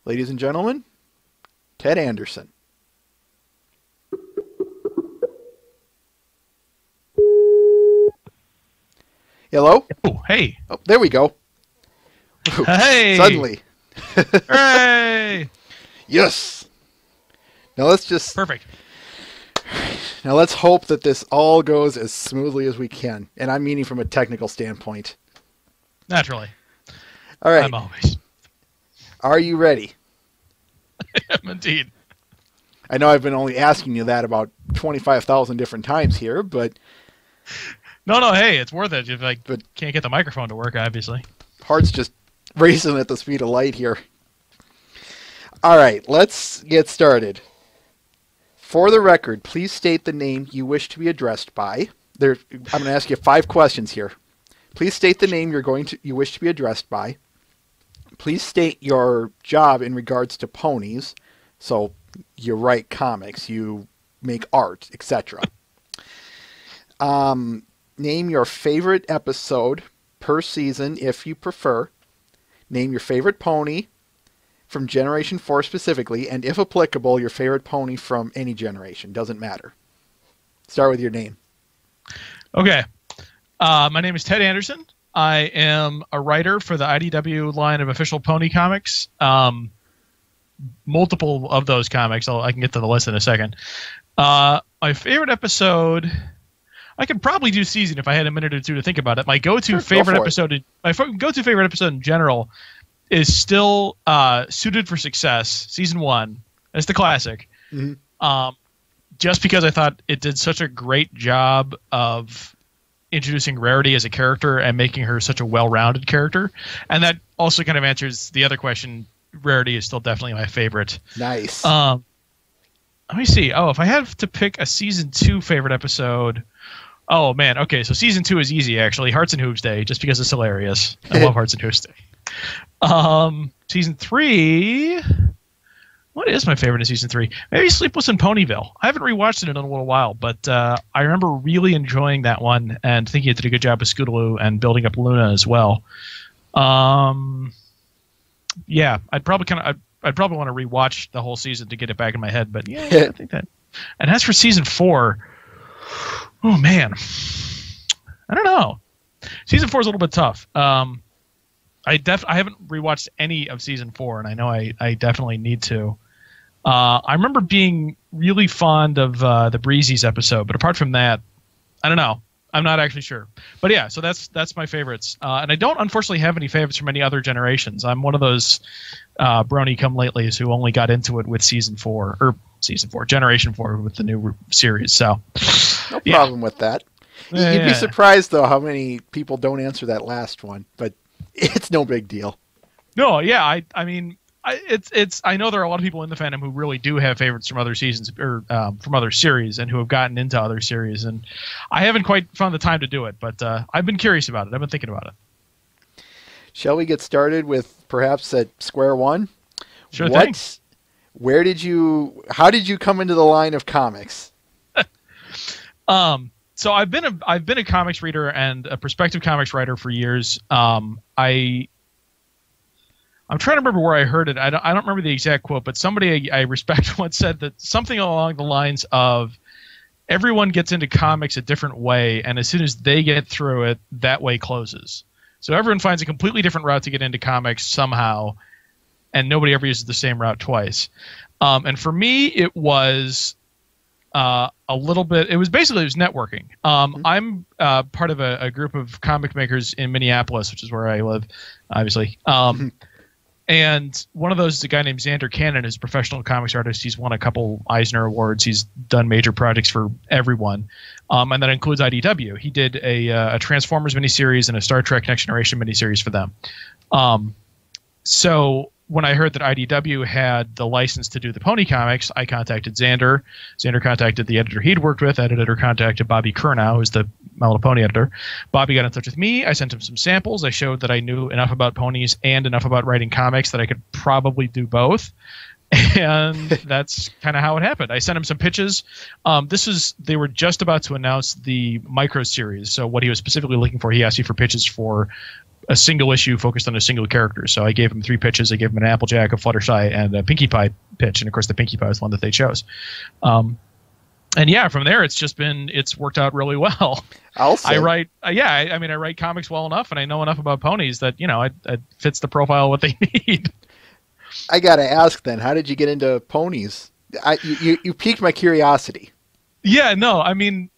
Ladies and gentlemen, Ted Anderson. Hello? Oh, hey. Oh, there we go. Ooh, Hey. suddenly. Hooray. Yes. Now let's Perfect. hope that this all goes as smoothly as we can, and I'm meaning from a technical standpoint. Naturally. All right. I'm always. Are you ready? I am indeed. I know I've been only asking you that about 25,000 different times here, but No, hey, it's worth it if I But- can't get the microphone to work, obviously. heart's just racing at the speed of light here. All right, let's get started. For the record, please state the name you wish to be addressed by. I'm going to ask you 5 questions here. Please state the name you wish to be addressed by. Please state your job in regards to ponies. So you write comics, you make art, etc. Name your favorite episode per season if you prefer. Name your favorite pony from Generation 4 specifically, and if applicable, your favorite pony from any generation. Doesn't matter. Start with your name. Okay. My name is Ted Anderson. I am a writer for the IDW line of official pony comics. Multiple of those comics. I can get to the list in a second. My favorite episode... I could probably do season if I had a minute or two to think about it. My go-to favorite episode in general is still Suited for Success, season 1. It's the classic. Mm-hmm. Just because I thought it did such a great job of introducing Rarity as a character and making her such a well-rounded character. And that also kind of answers the other question. Rarity is still definitely my favorite. Nice. Let me see. Oh, if I have to pick a season 2 favorite episode... Oh, man. Okay, so season 2 is easy, actually. Hearts and Hooves Day, just because it's hilarious. I love Hearts and Hooves Day. Season 3... What is my favorite in season 3? Maybe Sleepless in Ponyville. I haven't rewatched it in a little while, but I remember really enjoying that one and thinking it did a good job with Scootaloo and building up Luna as well. Yeah, I'd probably want to rewatch the whole season to get it back in my head, but yeah, I think that. And as for season 4... Oh, man. I don't know. Season 4 is a little bit tough. I haven't rewatched any of season 4, and I know I definitely need to. I remember being really fond of the Breezy's episode, but apart from that, I don't know. I'm not actually sure. But yeah, so that's my favorites. And I don't unfortunately have any favorites from any other generations. I'm one of those brony come latelys who only got into it with Generation 4 with the new series. So No problem with that. You'd be surprised, though, how many people don't answer that last one, but it's no big deal. No, yeah, I mean, I know there are a lot of people in the fandom who really do have favorites from other seasons or from other series and who have gotten into other series, and I haven't quite found the time to do it, but I've been curious about it. I've been thinking about it. Shall we get started with perhaps at square one? Sure thing. How did you come into the line of comics? So I've been a comics reader and a prospective comics writer for years. I'm trying to remember where I heard it. I don't remember the exact quote, but somebody I respect once said that something along the lines of, everyone gets into comics a different way, and as soon as they get through it, that way closes. So everyone finds a completely different route to get into comics somehow, and nobody ever uses the same route twice. And for me, it was a little bit. It was networking. I'm part of a group of comic makers in Minneapolis, which is where I live, obviously. And one of those is a guy named Xander Cannon, who's a professional comics artist. He's won a couple Eisner Awards. He's done major projects for everyone. And that includes IDW. He did a Transformers miniseries and a Star Trek Next Generation miniseries for them. So when I heard that IDW had the license to do the pony comics, I contacted Xander. Xander contacted the editor he'd worked with. Editor contacted Bobby Kurnow, who's the My Little Pony editor. Bobby got in touch with me. I sent him some samples. I showed that I knew enough about ponies and enough about writing comics that I could probably do both. And that's kind of how it happened. I sent him some pitches. They were just about to announce the micro series. So what he was specifically looking for, he asked me for pitches for a single issue focused on a single character. So I gave him 3 pitches. I gave him an Applejack, a Fluttershy, and a Pinkie Pie pitch. And of course, the Pinkie Pie was the one that they chose. And yeah, from there, it's worked out really well. I'll say. I write comics well enough, and I know enough about ponies that, it fits the profile of what they need. I got to ask then, how did you get into ponies? You piqued my curiosity. Yeah, no, I mean,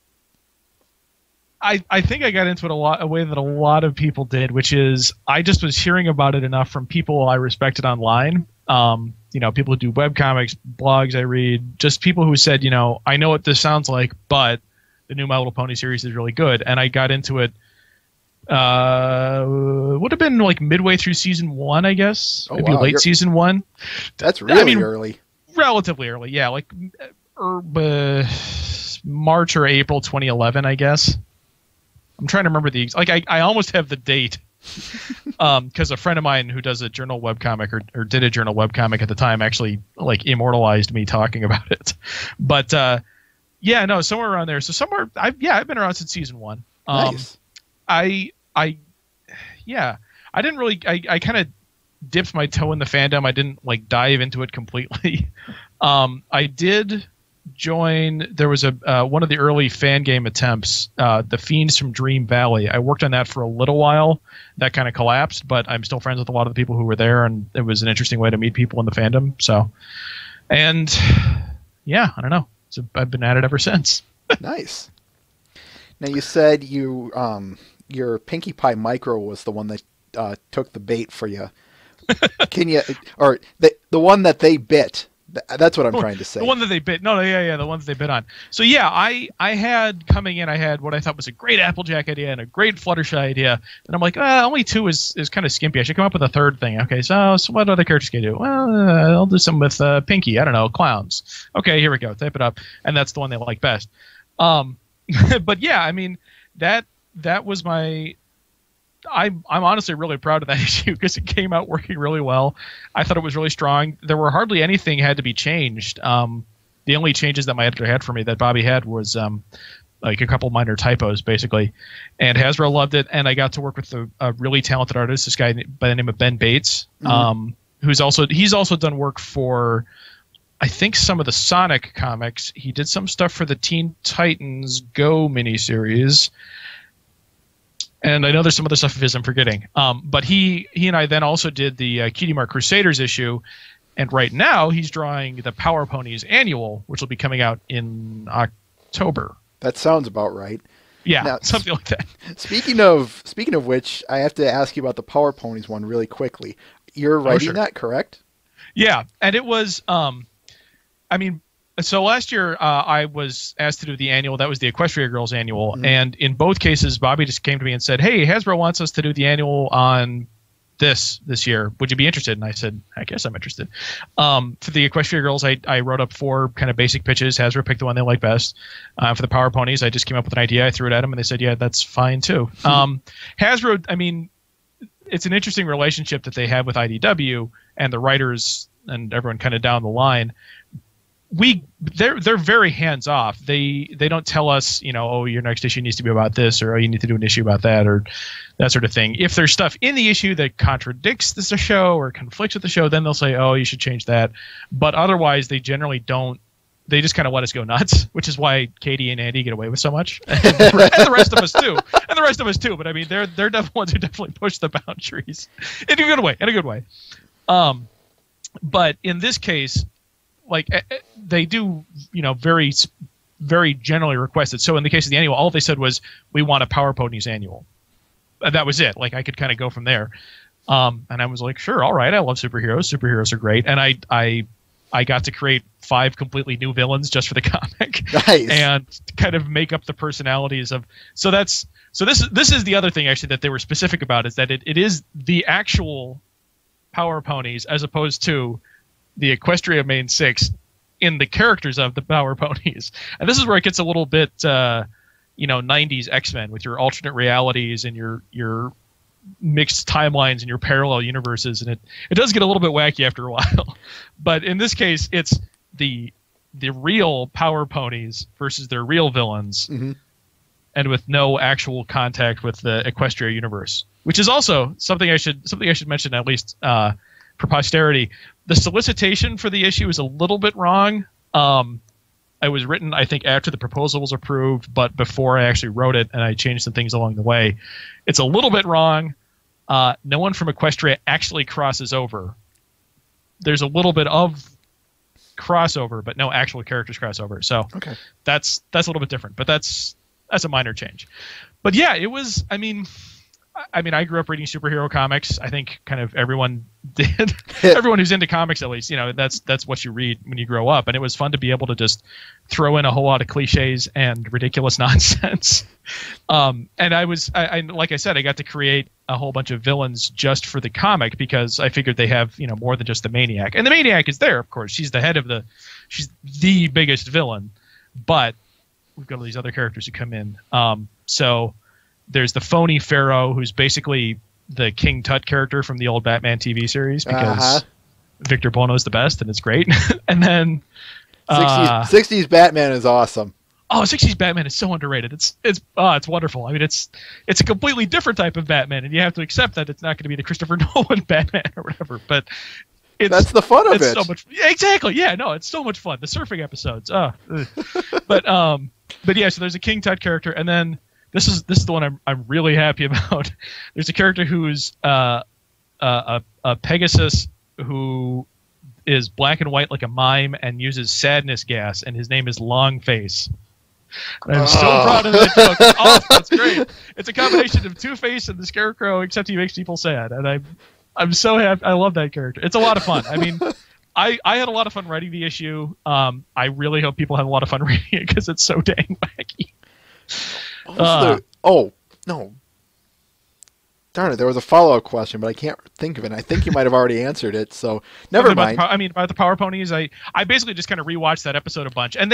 I think I got into it a way that a lot of people did, which is I just was hearing about it enough from people I respected online. People who do webcomics, blogs I read, just people who said, I know what this sounds like, but the new My Little Pony series is really good. And I got into it, would have been like midway through season 1, I guess. Oh, maybe wow. late season 1. That's really early. Relatively early, yeah. Like March or April 2011, I guess. I'm trying to remember I almost have the date. Because a friend of mine who does a journal webcomic or did a journal webcomic at the time actually like immortalized me talking about it. But somewhere around there. So I've been around since season 1. Nice. I didn't really I kind of dipped my toe in the fandom. I didn't like dive into it completely. I did join. There was one of the early fan game attempts, the Fiends from Dream Valley. I worked on that for a little while. That kind of collapsed, but I'm still friends with a lot of the people who were there, and it was an interesting way to meet people in the fandom. So, and yeah, I don't know. So I've been at it ever since. Nice. Now you said your Pinkie Pie Micro was the one that took the bait for you. Can you, or the one that they bit? That's what I'm trying to say. The one that they bit. No, yeah, the ones they bit on. So yeah, I had coming in, I had what I thought was a great Applejack idea and a great Fluttershy idea. And I'm like, only 2 is kind of skimpy. I should come up with a third thing. Okay, so what other characters can I do? Well, I'll do some with Pinkie. I don't know, clowns. Okay, here we go. Type it up. And that's the one they like best. But yeah, I mean, that was my... I'm honestly really proud of that issue because it came out working really well. I thought it was really strong. There were hardly anything had to be changed. The only changes that my editor had for me that Bobby had was like a couple minor typos, basically. And Hasbro loved it, and I got to work with a really talented artist, this guy by the name of Ben Bates, he's also done work for, I think, some of the Sonic comics. He did some stuff for the Teen Titans Go miniseries. And I know there's some other stuff of his I'm forgetting. But he and I then also did the Cutie Mark Crusaders issue. And right now he's drawing the Power Ponies annual, which will be coming out in October. That sounds about right. Yeah, now, something like that. Speaking of which, I have to ask you about the Power Ponies one really quickly. You're writing that, correct? Yeah, and it was, so last year I was asked to do the annual. That was the Equestria Girls annual. And in both cases, Bobby just came to me and said, hey, Hasbro wants us to do the annual on this year. Would you be interested? And I said, I guess I'm interested. For the Equestria Girls, I wrote up 4 kind of basic pitches. Hasbro picked the one they like best. For the Power Ponies, I just came up with an idea. I threw it at them, and they said, yeah, that's fine too. Hasbro, I mean, it's an interesting relationship that they have with IDW and the writers and everyone kind of down the line. They're very hands off. They don't tell us, oh, your next issue needs to be about this, or oh, you need to do an issue about that, or that sort of thing. If there's stuff in the issue that contradicts the show or conflicts with the show, then they'll say, oh, you should change that. But otherwise, they generally don't. They just kind of let us go nuts, which is why Katie and Andy get away with so much, and the rest of us too. But I mean, they're the ones who definitely push the boundaries in a good way. But in this case, like they do, very, very generally requested. So in the case of the annual, all they said was, we want a Power Ponies annual. And that was it. Like I could kind of go from there. And I was like, sure, all right. I love superheroes. Superheroes are great. And I got to create 5 completely new villains just for the comic. Nice. And kind of make up the personalities of. So this is the other thing actually that they were specific about, is that it is the actual Power Ponies as opposed to the Equestria main 6 in the characters of the Power Ponies. And this is where it gets a little bit 90s X-Men with your alternate realities and your mixed timelines and your parallel universes, and it does get a little bit wacky after a while. But in this case, it's the real Power Ponies versus their real villains, and with no actual contact with the Equestria universe. which is also something I should mention, at least for posterity. The solicitation for the issue is a little bit wrong. It was written, I think, after the proposal was approved, but before I actually wrote it, and I changed some things along the way. It's a little bit wrong. No one from Equestria actually crosses over. There's a little bit of crossover, but no actual characters cross over. So that's a little bit different, but that's a minor change. But yeah, it was. I mean, I grew up reading superhero comics. I think kind of everyone did. Everyone who's into comics, at least, that's what you read when you grow up. And it was fun to be able to just throw in a whole lot of cliches and ridiculous nonsense. And like I said, I got to create a whole bunch of villains just for the comic because I figured they have, more than just the Maniac. And the Maniac is there, of course. She's she's the biggest villain. But we've got all these other characters who come in. So there's the phony Pharaoh, who's basically the King Tut character from the old Batman TV series because Victor Buono is the best and it's great. And then 60s Batman is awesome. Oh, 60s Batman is so underrated. It's wonderful. I mean, it's a completely different type of Batman, and you have to accept that it's not going to be the Christopher Nolan Batman or whatever. But that's the fun of it. So much, exactly. Yeah, no, it's so much fun. The surfing episodes. But yeah. So there's a King Tut character, and then this is the one I'm really happy about. There's a character who's a Pegasus who is black and white like a mime and uses sadness gas, and his name is Longface. And I'm so proud of that joke. It's awesome. It's great. It's a combination of Two-Face and the Scarecrow, except he makes people sad. And I'm so happy. I love that character. It's a lot of fun. I mean, I had a lot of fun writing the issue. I really hope people have a lot of fun reading it because it's so dang wacky. Oh, no. Darn it, there was a follow-up question, but I can't think of it. I think you might have already answered it, so never mind. About the Power Ponies, I basically just kind of rewatched that episode a bunch. And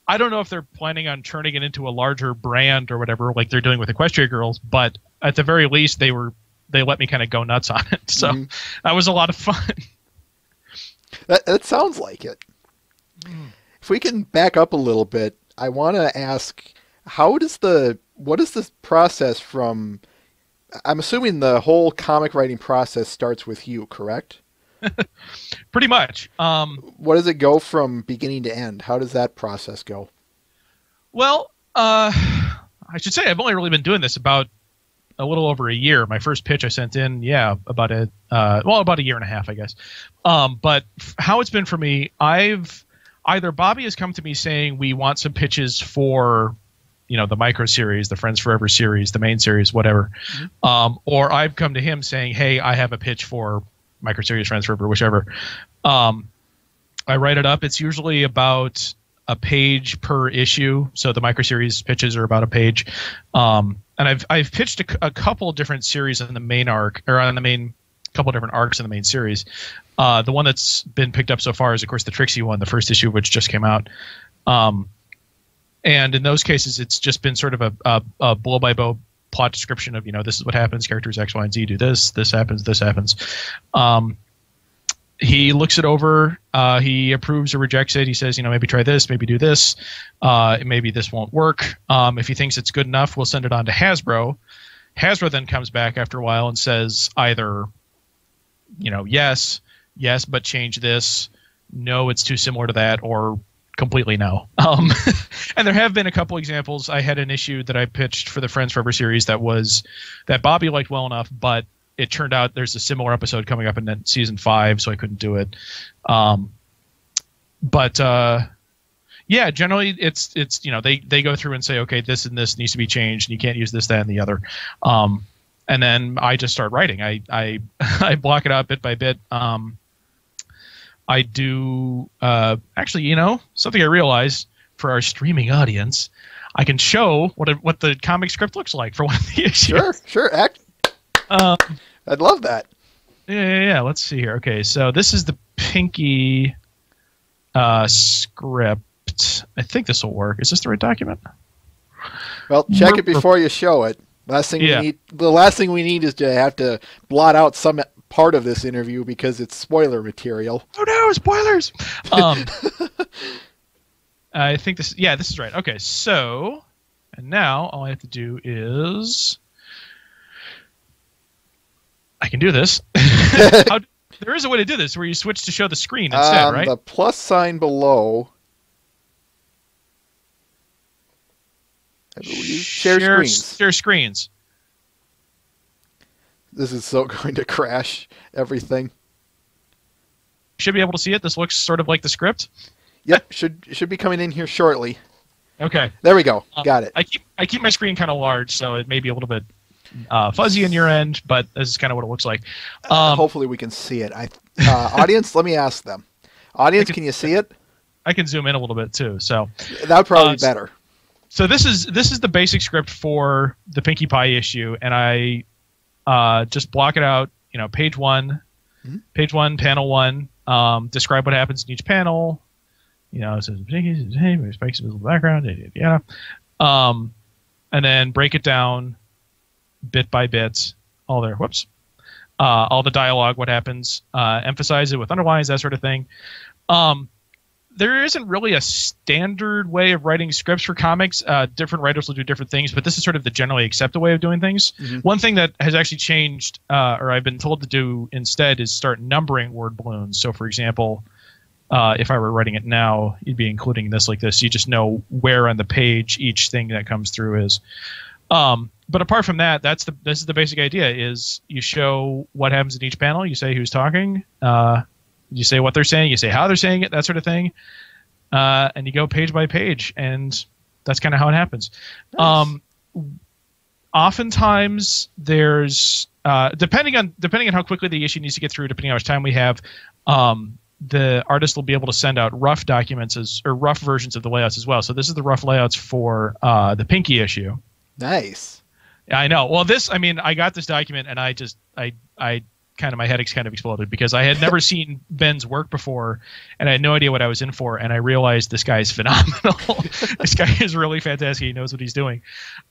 I don't know if they're planning on turning it into a larger brand or whatever, like they're doing with Equestria Girls, but at the very least, they let me kind of go nuts on it. So that was a lot of fun. That sounds like it. If we can back up a little bit, I want to ask, what is this process from? I'm assuming the whole comic writing process starts with you, correct? Pretty much. What does it go from beginning to end? How does that process go? Well, I should say I've only really been doing this about a little over a year. My first pitch I sent in, about a year and a half, I guess. But how it's been for me, either Bobby has come to me saying we want some pitches for the micro series, the Friends Forever series, the main series, whatever. Or I've come to him saying, hey, I have a pitch for micro series, Friends Forever, whichever. I write it up. It's usually about a page per issue. So the micro series pitches are about a page. And I've pitched a couple different series in the main arc, or on the main couple different arcs in the main series. The one that's been picked up so far is, of course, the Trixie one, the first issue, which just came out. And in those cases, it's just been sort of a blow-by-blow plot description of, this is what happens, characters X, Y, and Z do this happens, this happens. He looks it over, he approves or rejects it. He says, maybe try this, maybe do this, maybe this won't work. If he thinks it's good enough, we'll send it on to Hasbro. Hasbro then comes back after a while and says either, yes, but change this, no, it's too similar to that, or completely no. And there have been a couple examples. I had an issue that I pitched for the Friends Forever series that Bobby liked well enough, but it turned out there's a similar episode coming up in season 5, so I couldn't do it. Yeah, generally it's they go through and say, okay, this and this needs to be changed, and you can't use this, that, and the other. And then I just start writing. I I block it out bit by bit. I do actually, something I realized for our streaming audience, I can show what the comic script looks like for one of the issues. Sure. I'd love that. Yeah. Let's see here. Okay, so this is the Pinky script. I think this will work. Is this the right document? Well, check it before you show it. The last thing we need is to have to blot out some part of this interview because it's spoiler material. Oh no, spoilers! I think this is right. Okay, so, and now all I have to do is I can do this. There is a way to do this where you switch to show the screen instead, right? The plus sign below. I believe. Share screens. Share screens. This is so going to crash everything. Should be able to see it. This looks sort of like the script. Yep, should be coming in here shortly. Okay. There we go. Got it. I keep my screen kind of large, so it may be a little bit fuzzy in your end, but this is kind of what it looks like. Hopefully we can see it. Audience, let me ask them. Audience, can you see it? I can zoom in a little bit too. So that would probably be better. So this is the basic script for the Pinkie Pie issue, and I just block it out. You know, page one, panel one. Describe what happens in each panel. You know, it says hey, spikes visible background, yada. And then break it down bit by bit. All the dialogue, what happens, emphasize it with underlines, that sort of thing. There isn't really a standard way of writing scripts for comics. Different writers will do different things, but this is sort of the generally accepted way of doing things. One thing that has actually changed, or I've been told to do instead, is start numbering word balloons. So, for example, if I were writing it now, you'd be including this like this. You just know where on the page each thing that comes through is. But apart from that, this is the basic idea: is you show what happens in each panel, you say who's talking. You say what they're saying, you say how they're saying it, that sort of thing, and you go page by page, and that's kind of how it happens. Nice. Oftentimes, there's depending on how quickly the issue needs to get through, depending on how much time we have, the artist will be able to send out rough documents or rough versions of the layouts as well. So this is the rough layouts for the Pinkie issue. Nice. Yeah, I know. Well, I got this document, and I kind of my head kind of exploded because I had never seen Ben's work before, and I had no idea what I was in for. And I realized this guy is phenomenal. This guy is really fantastic. He knows what he's doing.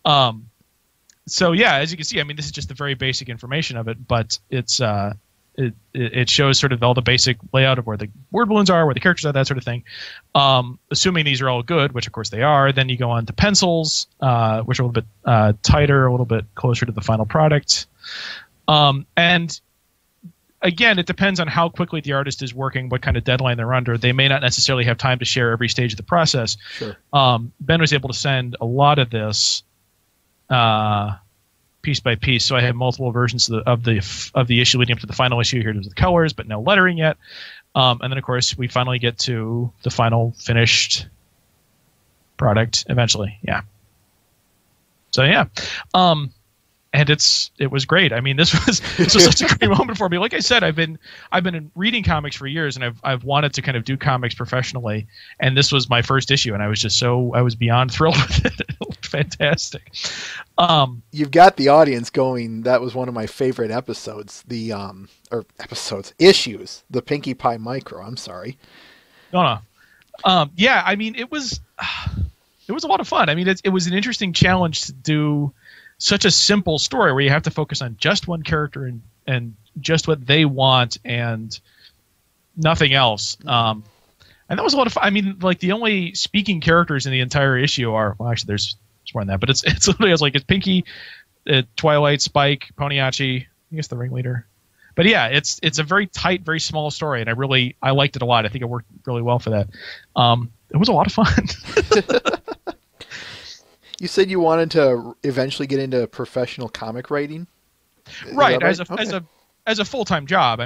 So yeah, as you can see, this is just the very basic information of it, but it's it shows sort of all the basic layout of where the word balloons are, where the characters are, that sort of thing. Assuming these are all good, which of course they are, then you go on to pencils, which are a little bit tighter, a little bit closer to the final product. And again, it depends on how quickly the artist is working, what kind of deadline they're under. They may not necessarily have time to share every stage of the process. Sure. Ben was able to send a lot of this piece by piece, so I have multiple versions of the issue leading up to the final issue. Here there's the colors, but no lettering yet. And then, of course, we finally get to the final finished product eventually. Yeah. So yeah. And it was great. This was such a great moment for me. Like I said, I've been reading comics for years, and I've wanted to kind of do comics professionally. And this was my first issue, and I was beyond thrilled with it. It looked fantastic. You've got the audience going. That was one of my favorite episodes. Issues. The Pinkie Pie Micro. I'm sorry. No. Yeah. It was a lot of fun. It was an interesting challenge to do such a simple story where you have to focus on just one character and just what they want and nothing else. And that was a lot of fun. The only speaking characters in the entire issue are, well, actually there's more than that, but it's literally it's Pinkie, Twilight, Spike, Poniachi, I guess the ringleader. But yeah, it's a very tight, very small story, and I liked it a lot. I think it worked really well for that. It was a lot of fun. You said you wanted to eventually get into professional comic writing? Right, as a full-time job.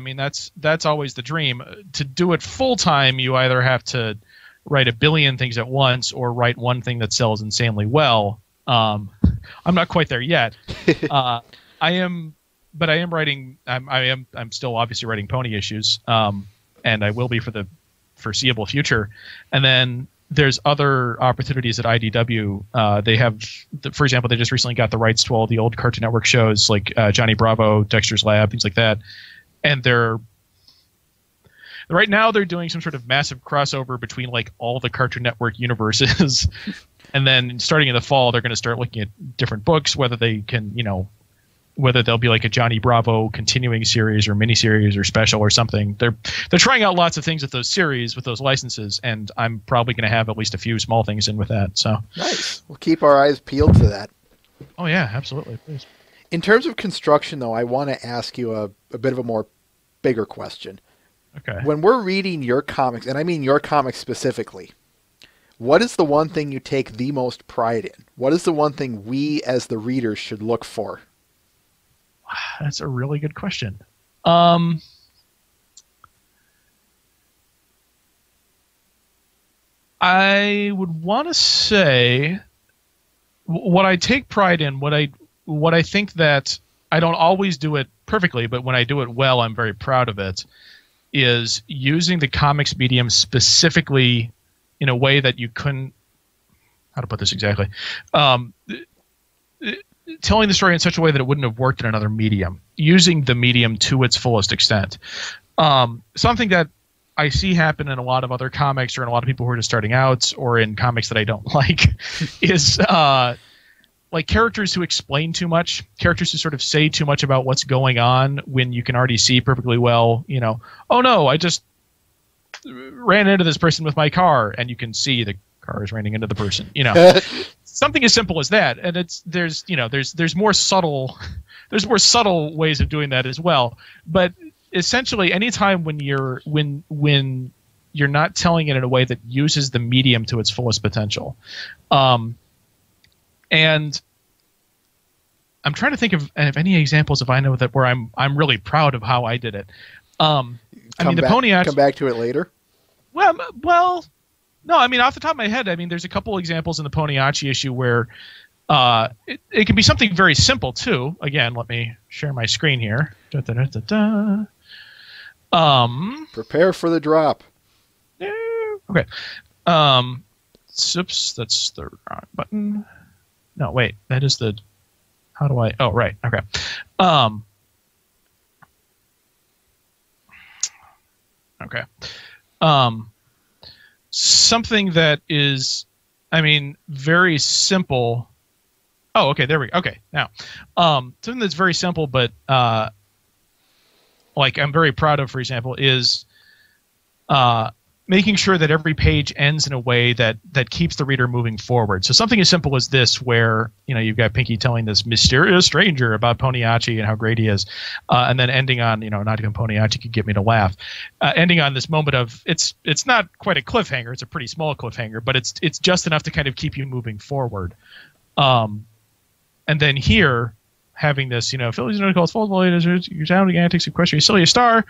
That's always the dream. To do it full-time, you either have to write a billion things at once or write one thing that sells insanely well. I'm not quite there yet. I am writing. I'm still obviously writing pony issues, and I will be for the foreseeable future. And then there's other opportunities at IDW. They have, for example, they just recently got the rights to all the old Cartoon Network shows like Johnny Bravo, Dexter's Lab, things like that. And right now they're doing some sort of massive crossover between all the Cartoon Network universes. And then starting in the fall, they're going to start looking at different books, whether they can, whether they'll be like a Johnny Bravo continuing series or miniseries or special or something. They're trying out lots of things with those series, with those licenses, and I'm probably going to have at least a few small things in with that. So nice. We'll keep our eyes peeled to that. Oh yeah, absolutely. Please. In terms of construction, though, I want to ask you a bit of a more bigger question. Okay. When we're reading your comics, and I mean your comics specifically, what is the one thing you take the most pride in? What is the one thing we as the readers should look for? That's a really good question. I would want to say what I take pride in, what I think that I don't always do it perfectly, but when I do it well, I'm very proud of it, is using the comics medium specifically in a way that you couldn't, how to put this exactly, telling the story in such a way that it wouldn't have worked in another medium, using the medium to its fullest extent. Something that I see happen in a lot of other comics, or in a lot of people who are just starting out, or in comics that I don't like, is like characters who explain too much, characters who sort of say too much about what's going on when you can already see perfectly well, you know, oh no, I just ran into this person with my car, and you can see the car is running into the person, you know. Something as simple as that. And there's more subtle ways of doing that as well. But essentially, anytime when you're not telling it in a way that uses the medium to its fullest potential, and I'm trying to think of any examples if I know that where I'm really proud of how I did it. The Poniachi. Come back to it later. Well, no. I mean, off the top of my head, I mean, there's a couple examples in the Poniachi issue where it can be something very simple too. Again, let me share my screen here. Prepare for the drop. Okay. Oops, that's the wrong button. No, wait, that is the. How do I? Oh, right. Okay. Okay. Something that is, I mean, very simple. Oh, okay. There we go. Okay. Now, something that's very simple, but like I'm very proud of, for example, is making sure that every page ends in a way that keeps the reader moving forward. So something as simple as this, where, you know, you've got Pinky telling this mysterious stranger about Poniachi and how great he is, and then ending on, you know, not even Poniachi could get me to laugh, ending on this moment of it's not quite a cliffhanger, it's a pretty small cliffhanger, but it's just enough to kind of keep you moving forward. And then here, having this, you know, Philly's no calls false, you're sounding antics, Equestria, silly star.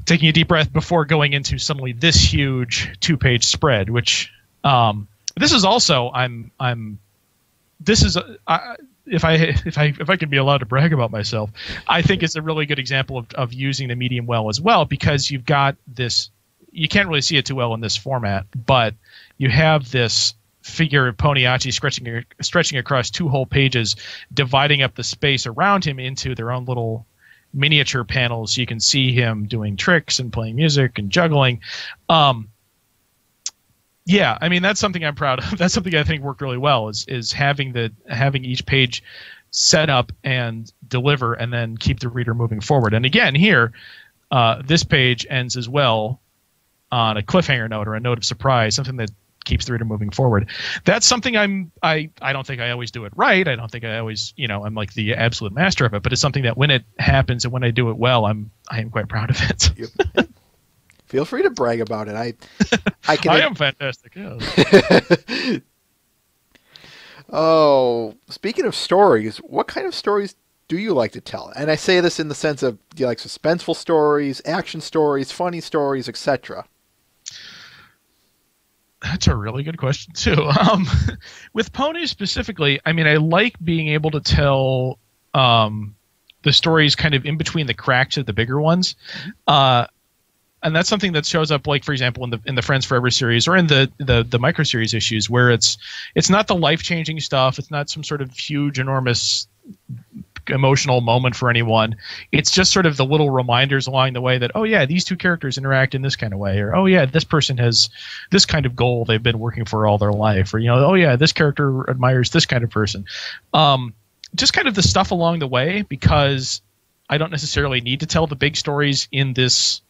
Taking a deep breath before going into suddenly this huge 2-page spread, which this is also if I can be allowed to brag about myself, I think it's a really good example of using the medium well as well, because you've got this, you can't really see it too well in this format, but you have this figure of Poniachi stretching across 2 whole pages, dividing up the space around him into their own little miniature panels, so you can see him doing tricks and playing music and juggling. Yeah, I mean, that's something I'm proud of. That's something I think worked really well, is having each page set up and deliver, and then keep the reader moving forward. And again, here, this page ends as well on a cliffhanger note, or a note of surprise, something that keeps the reader moving forward. That's something I don't think I always do it right. I don't think I always, you know, I'm like the absolute master of it, but it's something that when it happens and when I do it well, I am quite proud of it. Feel free to brag about it. I am fantastic. Yeah. Oh, speaking of stories, what kind of stories do you like to tell? And I say this in the sense of, do you like suspenseful stories, action stories, funny stories, etc.? That's a really good question too. With ponies specifically, I mean, I like being able to tell the stories kind of in between the cracks of the bigger ones, and that's something that shows up, like, for example, in the Friends Forever series, or in the micro series issues, where it's not the life changing stuff, it's not some sort of huge, enormous emotional moment for anyone. It's just sort of the little reminders along the way that, oh yeah, these 2 characters interact in this kind of way, or oh yeah, this person has this kind of goal they've been working for all their life, or, you know, oh yeah, this character admires this kind of person. Just kind of the stuff along the way, because I don't necessarily need to tell the big stories in this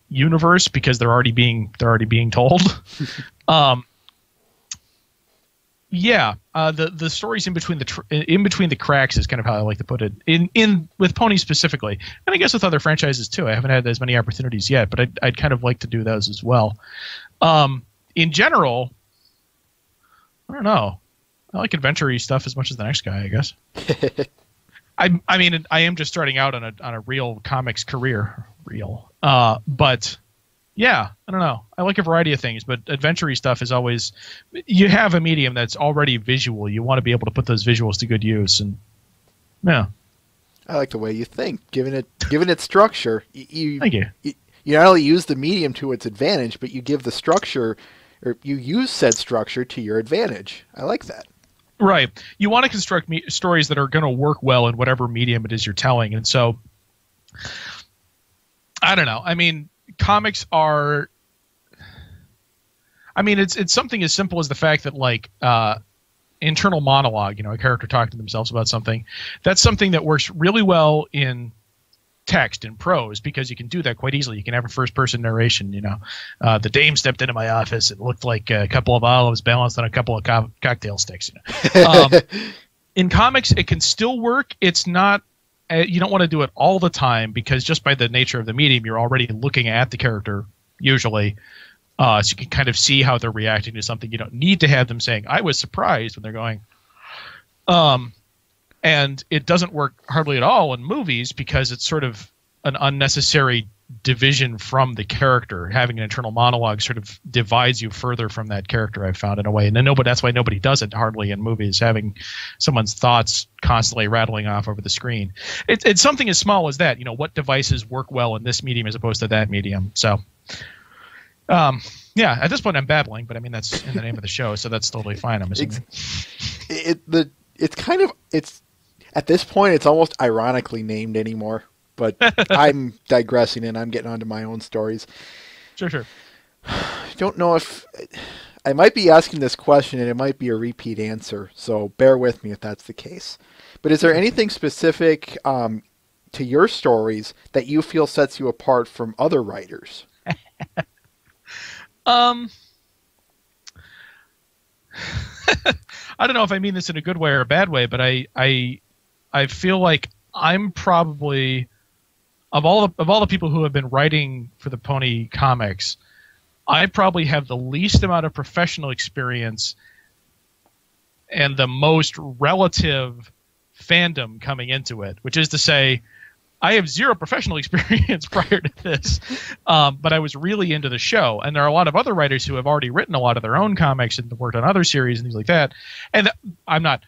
universe, because they're already being told. Yeah, the stories in between in between the cracks is kind of how I like to put it. In with Pony specifically, and I guess with other franchises too. I haven't had as many opportunities yet, but I'd kind of like to do those as well. In general, I don't know. I like adventure-y stuff as much as the next guy, I guess. I mean, I am just starting out on a real comics career, but. Yeah, I don't know. I like a variety of things, but adventure-y stuff is always... You have a medium that's already visual. You want to be able to put those visuals to good use, and yeah. I like the way you think. Given it structure, Thank you. You not only use the medium to its advantage, but you give the structure, or you use said structure to your advantage. I like that. Right. You want to construct stories that are going to work well in whatever medium it is you're telling, and so... I don't know. I mean... Comics are, I mean, it's something as simple as the fact that like internal monologue, a character talking to themselves about something. That's something that works really well in text and prose because you can do that quite easily. You can have a first person narration. The dame stepped into my office. It looked like a couple of olives balanced on a couple of cocktail sticks. In comics, it can still work. It's not. You don't want to do it all the time because just by the nature of the medium, you're already looking at the character usually. So you can kind of see how they're reacting to something. You don't need to have them saying, I was surprised when they're going. And it doesn't work hardly at all in movies because it's sort of an unnecessary division from the character. Having an internal monologue sort of divides you further from that character, I've found, in a way. And that's why nobody does it hardly in movies, having someone's thoughts constantly rattling off over the screen. It's something as small as that. What devices work well in this medium as opposed to that medium. So, yeah, at this point I'm babbling, but I mean, that's in the name of the show, so that's totally fine, I'm assuming. It's at this point, it's almost ironically named anymore. But I'm digressing and I'm getting onto my own stories. Sure. I don't know if... I might be asking this question and it might be a repeat answer, so bear with me if that's the case. But is there anything specific to your stories that you feel sets you apart from other writers? I don't know if I mean this in a good way or a bad way, but I feel like I'm probably... Of all the people who have been writing for the Pony comics, I probably have the least amount of professional experience and the most relative fandom coming into it, which is to say, I have zero professional experience prior to this, but I was really into the show. And there are a lot of other writers who have already written a lot of their own comics and worked on other series and things like that. And I'm not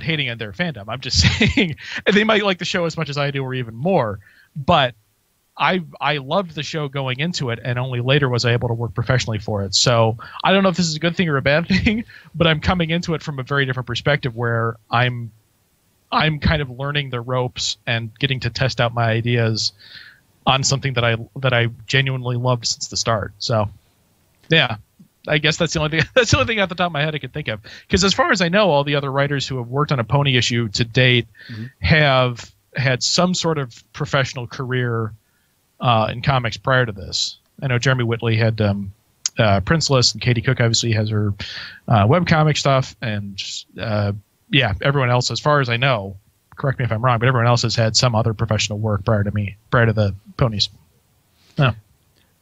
hating on their fandom. I'm just saying they might like the show as much as I do or even more. But I loved the show going into it, and only later was I able to work professionally for it. So I don't know if this is a good thing or a bad thing, but I'm coming into it from a very different perspective where I'm kind of learning the ropes and getting to test out my ideas on something that I genuinely loved since the start. So yeah, I guess that's the only thing off the top of my head I could think of. Because as far as I know, all the other writers who have worked on a Pony issue to date have had some sort of professional career in comics prior to this. I know Jeremy Whitley had Princeless, and Katie Cook obviously has her webcomic stuff, and everyone else, as far as I know, correct me if I'm wrong, but everyone else has had some other professional work prior to the Ponies. Oh.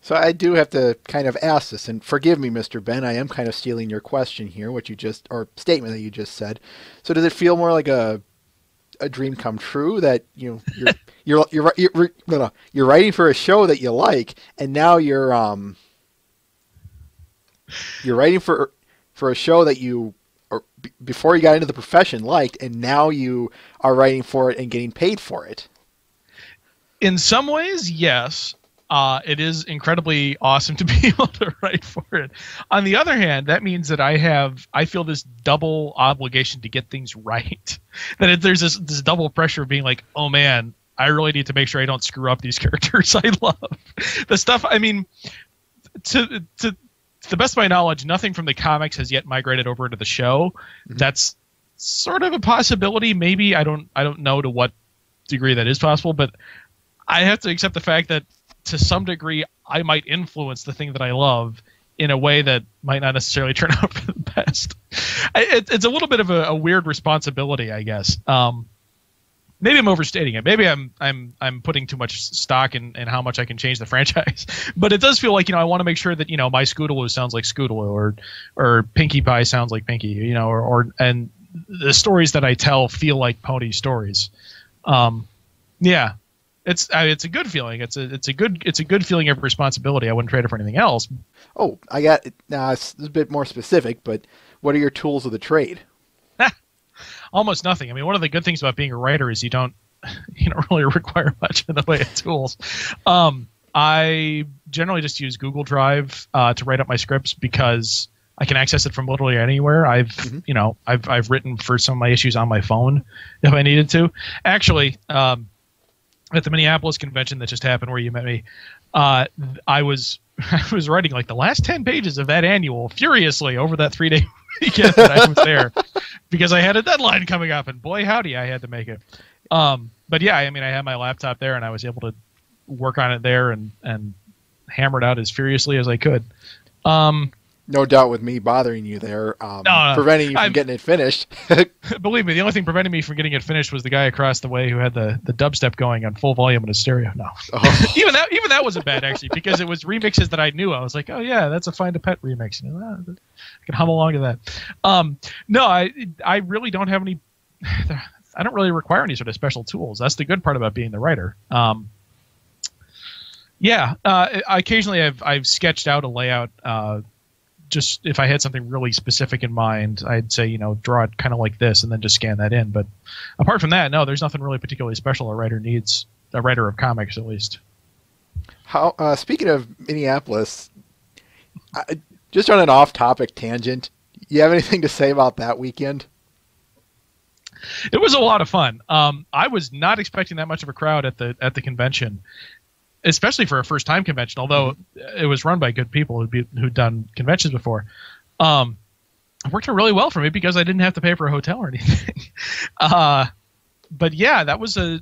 So I do have to kind of ask this, and forgive me, Mr. Ben, I am kind of stealing your question here, or statement that you just said. So does it feel more like a dream come true that you're writing for a show that you like, and now you're writing for a show that you before you got into the profession liked, and now you are writing for it and getting paid for it? In some ways, yes. It is incredibly awesome to be able to write for it. On the other hand, that means that I feel this double obligation to get things right. That there's this double pressure of being like, oh man, I really need to make sure I don't screw up these characters I love. The stuff, I mean, to the best of my knowledge, nothing from the comics has yet migrated over into the show. Mm-hmm. That's sort of a possibility. Maybe I don't know to what degree that is possible, but I have to accept the fact that to some degree, I might influence the thing that I love in a way that might not necessarily turn out for the best. It's a little bit of a weird responsibility, I guess. Maybe I'm overstating it. Maybe I'm putting too much stock in how much I can change the franchise. But it does feel like, I want to make sure that, my Scootaloo sounds like Scootaloo, or Pinkie Pie sounds like Pinkie, and the stories that I tell feel like pony stories. Yeah, it's a good feeling. It's a good feeling of responsibility. I wouldn't trade it for anything else. Oh, I got it. Now it's a bit more specific, but what are your tools of the trade? Almost nothing. I mean, one of the good things about being a writer is you don't really require much in the way of tools. I generally just use Google Drive to write up my scripts because I can access it from literally anywhere. I've written for some of my issues on my phone if I needed to. Actually, at the Minneapolis convention that just happened where you met me, I was writing like the last 10 pages of that annual furiously over that 3-day weekend that I was there because I had a deadline coming up, and boy howdy, I had to make it. But yeah, I mean, I had my laptop there and I was able to work on it there and hammer it out as furiously as I could. No doubt with me bothering you there, preventing you from getting it finished. Believe me, the only thing preventing me from getting it finished was the guy across the way who had the dubstep going on full volume in his stereo. No, even that wasn't bad actually, because it was remixes that I knew. I was like, oh yeah, that's a Find a Pet remix. I can hum along to that. No, I really don't have any. I don't really require any sort of special tools. That's the good part about being the writer. Occasionally I've sketched out a layout. Just if I had something really specific in mind, I'd say, draw it kind of like this and then just scan that in. But apart from that, no, there's nothing really particularly special a writer needs, a writer of comics at least. How speaking of Minneapolis, just on an off-topic tangent, you have anything to say about that weekend? It was a lot of fun. I was not expecting that much of a crowd at the convention, especially for a first-time convention, although it was run by good people who'd done conventions before. It worked out really well for me because I didn't have to pay for a hotel or anything. But yeah, that was a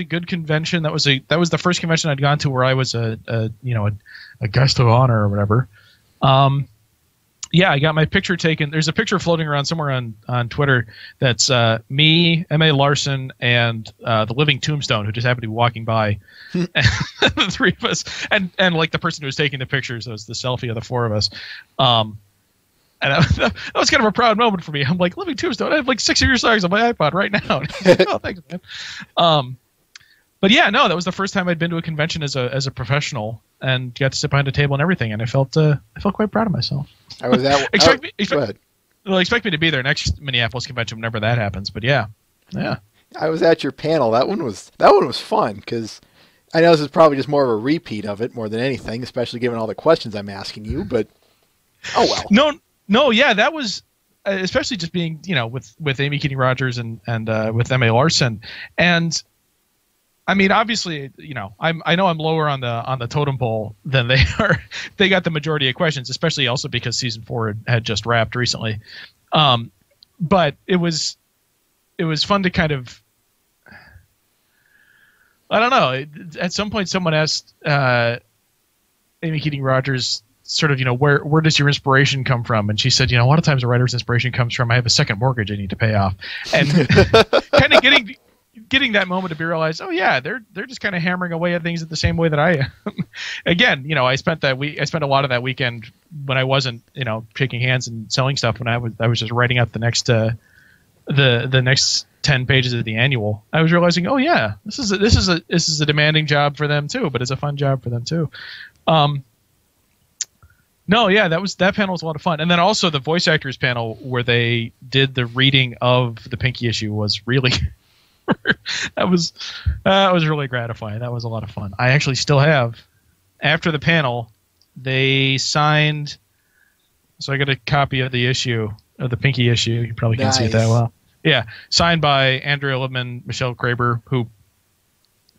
good convention. That was the first convention I'd gone to where I was a guest of honor or whatever. Yeah, I got my picture taken. There's a picture floating around somewhere on Twitter that's me, M.A. Larson, and the Living Tombstone, who just happened to be walking by. The three of us, and like the person who was taking the pictures, it was the selfie of the four of us. And that was kind of a proud moment for me. I'm like, Living Tombstone, I have like 6 of your songs on my iPod right now. Oh, thanks, man. But yeah, no, that was the first time I'd been to a convention as a professional and got to sit behind a table and everything, and I felt quite proud of myself. I was at. Expect me to be there next Minneapolis convention whenever that happens. But yeah. I was at your panel. That one was fun because I know this is probably just more of a repeat of it more than anything, especially given all the questions I'm asking you. But oh well. No, yeah, that was especially just being with Amy Keating Rogers and with M.A. Larson. And I mean, obviously, I know I'm lower on the totem pole than they are. They got the majority of questions, especially also because season 4 had just wrapped recently. But it was fun to kind of, I don't know. At some point, someone asked Amy Keating Rogers, sort of, where does your inspiration come from? And she said, a lot of times a writer's inspiration comes from, I have a second mortgage I need to pay off, and kind of getting that moment to be realized, oh yeah, they're just kind of hammering away at things in the same way that I am. Again, I spent a lot of that weekend when I wasn't, shaking hands and selling stuff, when I was just writing out the next the next 10 pages of the annual. I was realizing, oh yeah, this is a demanding job for them too, but it's a fun job for them too. No, yeah, that panel was a lot of fun. And then also the voice actors panel where they did the reading of the Pinkie issue was really that was really gratifying. That was a lot of fun. I actually still have, after the panel, they signed, so I got a copy of the issue, of the Pinkie issue. You probably can't see it that well. Yeah, signed by Andrea Libman, Michelle Kraber, who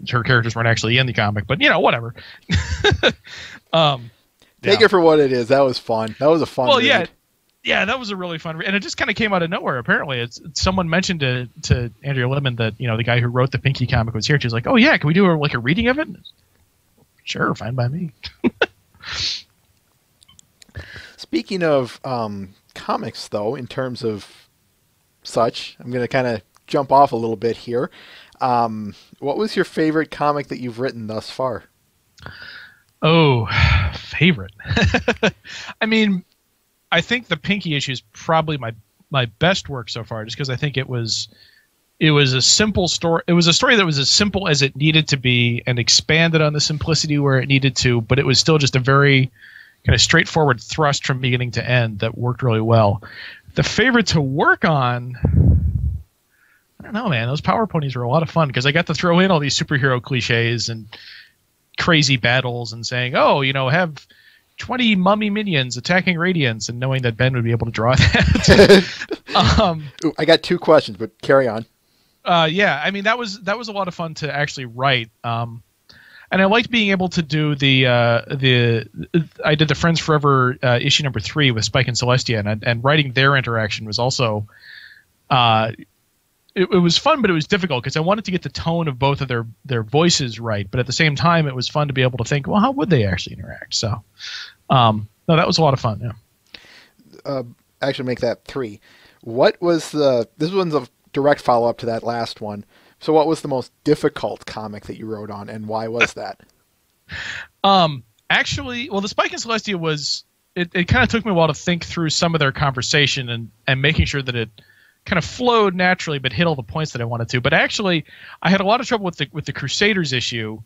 her characters weren't actually in the comic, but whatever. Take it for what it is. That was fun. That was a fun read. Yeah, that was a really fun read. And it just kind of came out of nowhere, apparently. Someone mentioned to Andrea Libman that, the guy who wrote the Pinkie comic was here. She's like, oh yeah, can we do a reading of it? Sure, fine by me. Speaking of comics, though, in terms of such, I'm going to kind of jump off a little bit here. What was your favorite comic that you've written thus far? Oh, favorite. I mean, I think the Pinky issue is probably my best work so far, just because I think it was a simple story. It was a story that was as simple as it needed to be and expanded on the simplicity where it needed to, but it was still just a very kind of straightforward thrust from beginning to end that worked really well. The favorite to work on, I don't know, man. Those Power Ponies were a lot of fun because I got to throw in all these superhero cliches and crazy battles and saying, oh, have 20 mummy minions attacking Radiance, and knowing that Ben would be able to draw that. Ooh, I got two questions, but carry on. Yeah, I mean that was a lot of fun to actually write. And I liked being able to do I did the Friends Forever issue number 3 with Spike and Celestia, and writing their interaction was also it was fun, but it was difficult because I wanted to get the tone of both of their voices right, but at the same time it was fun to be able to think, well, how would they actually interact? So no, that was a lot of fun. Yeah. Actually make that 3. What was this one's a direct follow-up to that last one. So what was the most difficult comic that you wrote on, and why was that? Actually, well, the Spike and Celestia was, it kind of took me a while to think through some of their conversation and making sure that it kind of flowed naturally but hit all the points that I wanted to. But actually, I had a lot of trouble with the Crusaders issue.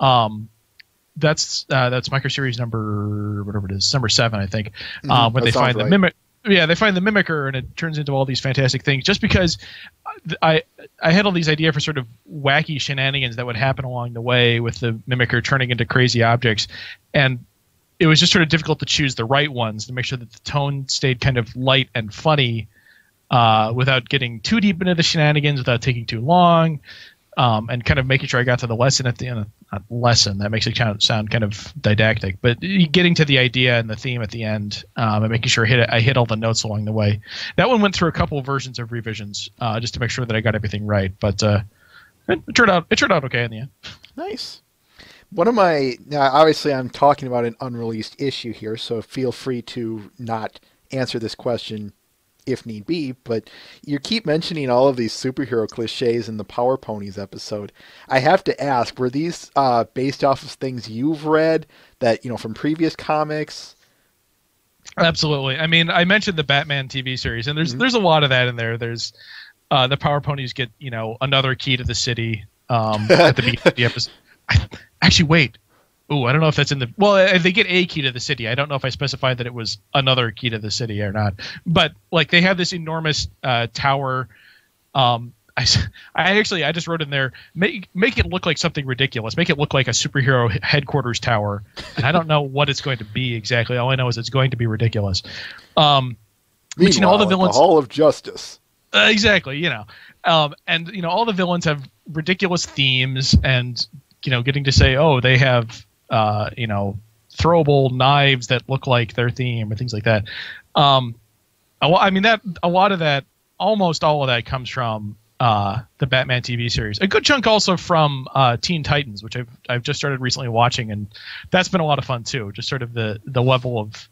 That's micro series number, whatever it is, number 7, I think, when they find the mimic. Yeah, they find the Mimicker, and it turns into all these fantastic things. Just because I had all these ideas for sort of wacky shenanigans that would happen along the way with the Mimicker turning into crazy objects, and it was just sort of difficult to choose the right ones to make sure that the tone stayed kind of light and funny without getting too deep into the shenanigans, without taking too long, and kind of making sure I got to the lesson at the end. Not lesson, that makes it sound kind of didactic, but getting to the idea and the theme at the end, and making sure I hit all the notes along the way. That one went through a couple of versions of revisions just to make sure that I got everything right, but it turned out okay in the end. Nice. Now obviously I'm talking about an unreleased issue here, so feel free to not answer this question if need be, but you keep mentioning all of these superhero cliches in the Power Ponies episode. I have to ask, were these based off of things you've read that, from previous comics? Absolutely. I mean, I mentioned the Batman TV series, and there's a lot of that in there. There's the Power Ponies get, another key to the city at the beginning of the episode. Actually, wait. Ooh, I don't know if that's in the... Well, they get a key to the city. I don't know if I specified that it was another key to the city or not. But, they have this enormous tower. I just wrote in there, make it look like something ridiculous. Make it look like a superhero headquarters tower. And I don't know what it's going to be exactly. All I know is it's going to be ridiculous. Meanwhile, all the villains... the Hall of Justice. Exactly, and, all the villains have ridiculous themes and, getting to say, oh, they have... throwable knives that look like their theme or things like that. Almost all of that comes from the Batman TV series. A good chunk also from Teen Titans, which I've just started recently watching, and that's been a lot of fun too. Just sort of the level of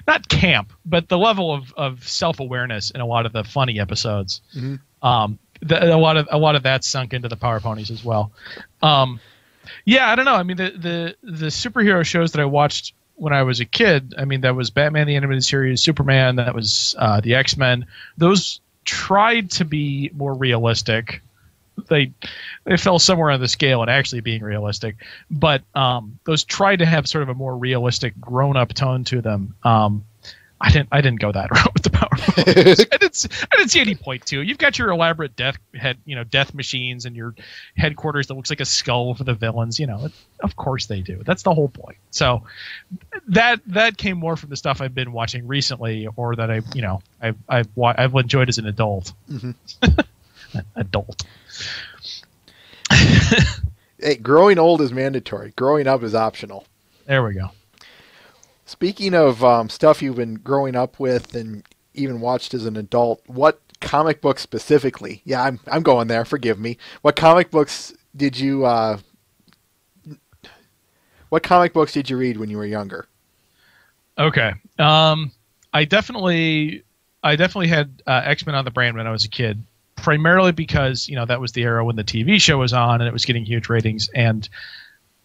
not camp, but the level of self-awareness in a lot of the funny episodes. Mm-hmm. A lot of that sunk into the Power Ponies as well. Yeah, I don't know. I mean, the superhero shows that I watched when I was a kid, I mean, that was Batman the Animated Series, Superman, that was the X-Men. Those tried to be more realistic. They fell somewhere on the scale at actually being realistic. But those tried to have sort of a more realistic, grown-up tone to them. I didn't go that route with the Power Rangers. I didn't see any point to. You've got your elaborate death machines and your headquarters that looks like a skull for the villains. Of course they do. That's the whole point. So that came more from the stuff I've been watching recently, or that I've enjoyed as an adult. Mm-hmm. Adult. Hey, growing old is mandatory. Growing up is optional. There we go. Speaking of stuff you've been growing up with and even watched as an adult, what comic books specifically? Yeah, I'm going there. Forgive me. What comic books did you read when you were younger? Okay. I definitely had X-Men on the brain when I was a kid, primarily because that was the era when the TV show was on and it was getting huge ratings. And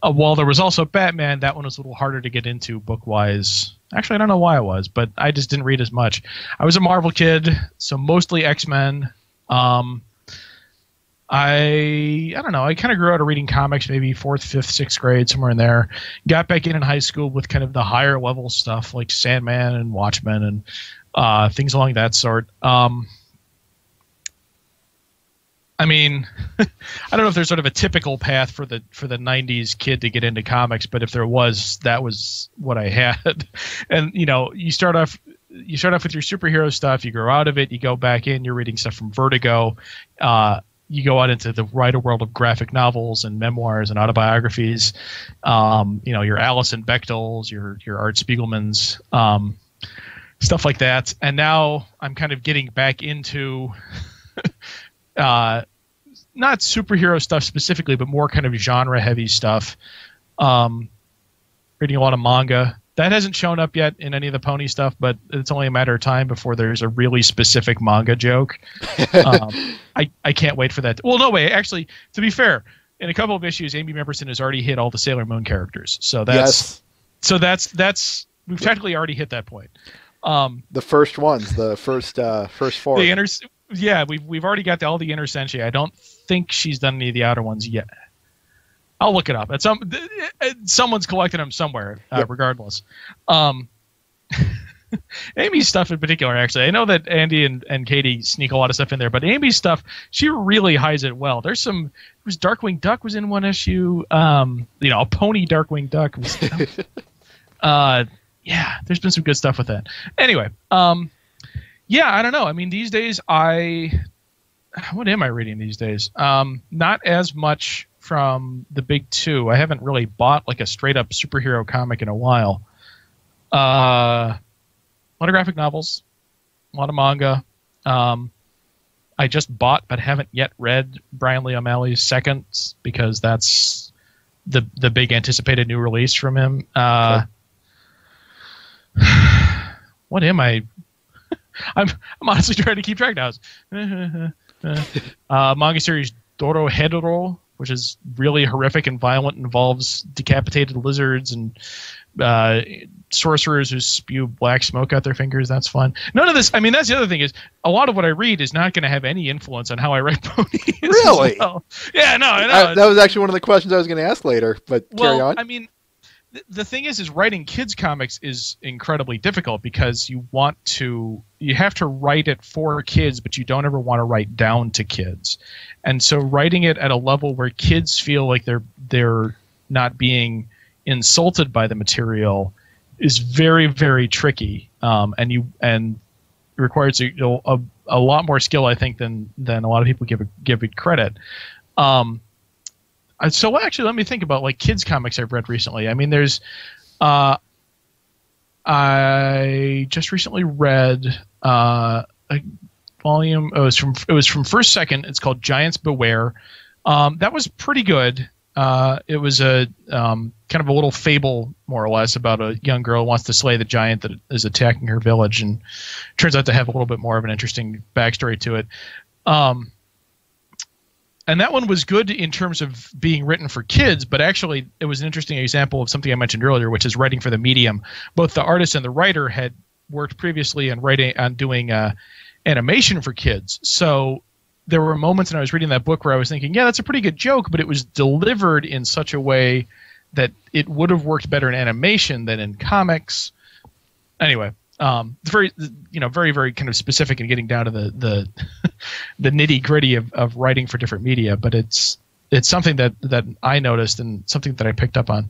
while there was also Batman, that one was a little harder to get into book-wise. Actually, I don't know why it was, but I just didn't read as much. I was a Marvel kid, so mostly X-Men. I don't know. I kind of grew out of reading comics maybe 4th, 5th, 6th grade, somewhere in there. Got back in high school with kind of the higher level stuff like Sandman and Watchmen and things along that sort. I mean, I don't know if there's sort of a typical path for the 90s kid to get into comics, but if there was, that was what I had. And you start off with your superhero stuff, you grow out of it, you go back in, you're reading stuff from Vertigo. You go out into the wider world of graphic novels and memoirs and autobiographies. Your Alison Bechtels, your Art Spiegelmans, stuff like that. And now I'm kind of getting back into not superhero stuff specifically, but more kind of genre heavy stuff. Reading a lot of manga. That hasn't shown up yet in any of the pony stuff, but it's only a matter of time before there's a really specific manga joke. I can't wait for that. Well, no way. Actually, to be fair, in a couple of issues, Amy Memberson has already hit all the Sailor Moon characters. So that's we've technically already hit that point. The first ones, the first 4. We've already got all the Inner Senshi. I don't think she's done any of the outer ones yet. I'll look it up. Someone's collected them somewhere, regardless. Amy's stuff in particular, actually. I know that Andy and Katie sneak a lot of stuff in there, but Amy's stuff, she really hides it well. There's some... Darkwing Duck was in one issue. A pony Darkwing Duck. There's been some good stuff with that. Anyway, I don't know. I mean, these days, what am I reading these days? Not as much from the big two. I haven't really bought like a straight up superhero comic in a while. A lot of graphic novels, a lot of manga. I just bought but haven't yet read Brian Lee O'Malley's Seconds because that's the big anticipated new release from him. What am I? I'm honestly trying to keep track now. Manga series Doro Hedoro, which is really horrific and violent, involves decapitated lizards and sorcerers who spew black smoke out their fingers. That's fun. None of this. I mean, that's the other thing is a lot of what I read is not going to have any influence on how I write ponies. Really? Well. Yeah, no, I know. That was actually one of the questions I was going to ask later, but carry on. I mean, the thing is writing kids comics is incredibly difficult because you have to write it for kids, but you don't ever want to write down to kids. And so writing it at a level where kids feel like they're not being insulted by the material is very, very tricky. And requires a lot more skill, I think, than a lot of people give it credit. So actually, let me think about like kids comics I've read recently. I mean, there's, I just recently read a volume. It was from First Second. It's called Giants Beware. That was pretty good. It was a kind of a little fable, more or less, about a young girl who wants to slay the giant that is attacking her village, and turns out to have a little bit more of an interesting backstory to it. And that one was good in terms of being written for kids, but actually it was an interesting example of something I mentioned earlier, which is writing for the medium. Both the artist and the writer had worked previously on doing animation for kids. So there were moments when I was reading that book where I was thinking, yeah, that's a pretty good joke, but it was delivered in such a way that it would have worked better in animation than in comics. Anyway, very, very, very kind of specific and getting down to the the nitty gritty of writing for different media, but it's something that I noticed and something that I picked up on.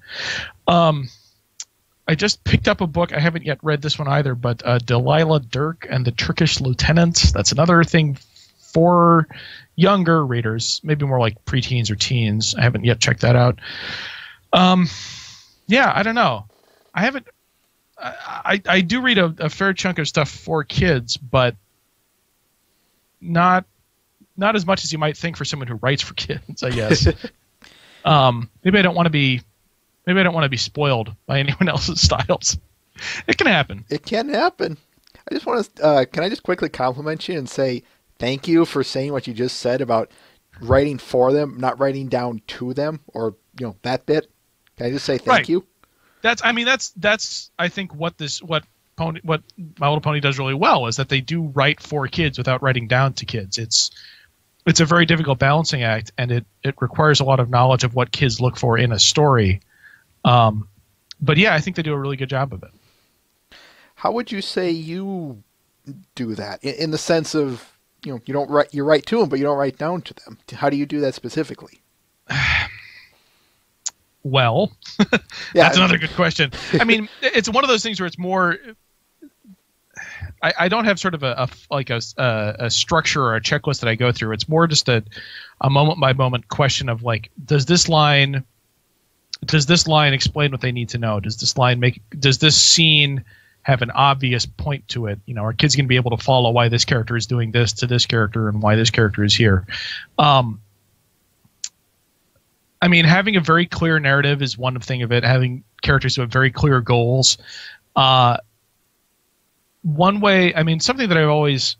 I just picked up a book. I haven't yet read this one either, but Delilah Dirk and the Turkish Lieutenants. That's another thing for younger readers, maybe more like preteens or teens. I haven't yet checked that out. Yeah, I don't know. I haven't. I do read a fair chunk of stuff for kids, but not as much as you might think for someone who writes for kids, I guess. Maybe I don't want to be spoiled by anyone else's styles. It can happen. It can happen. I just want to, can I just quickly compliment you and say thank you for saying what you just said about writing for them, not writing down to them, or, that bit. Can I just say thank Right. you? That's I think what My Little Pony does really well is that they do write for kids without writing down to kids. It's a very difficult balancing act, and it requires a lot of knowledge of what kids look for in a story. But yeah, I think they do a really good job of it. How would you say you do that in the sense of, you write to them, but you don't write down to them? How do you do that specifically? Well, that's another good question. I mean, it's one of those things where it's more. I don't have sort of a structure or a checklist that I go through. It's more just a moment by moment question of like, does this line explain what they need to know? Does this scene have an obvious point to it? Are kids going to be able to follow why this character is doing this to this character and why this character is here? I mean, having a very clear narrative is one thing of it. Having characters who have very clear goals. One way, I mean, something that I've always...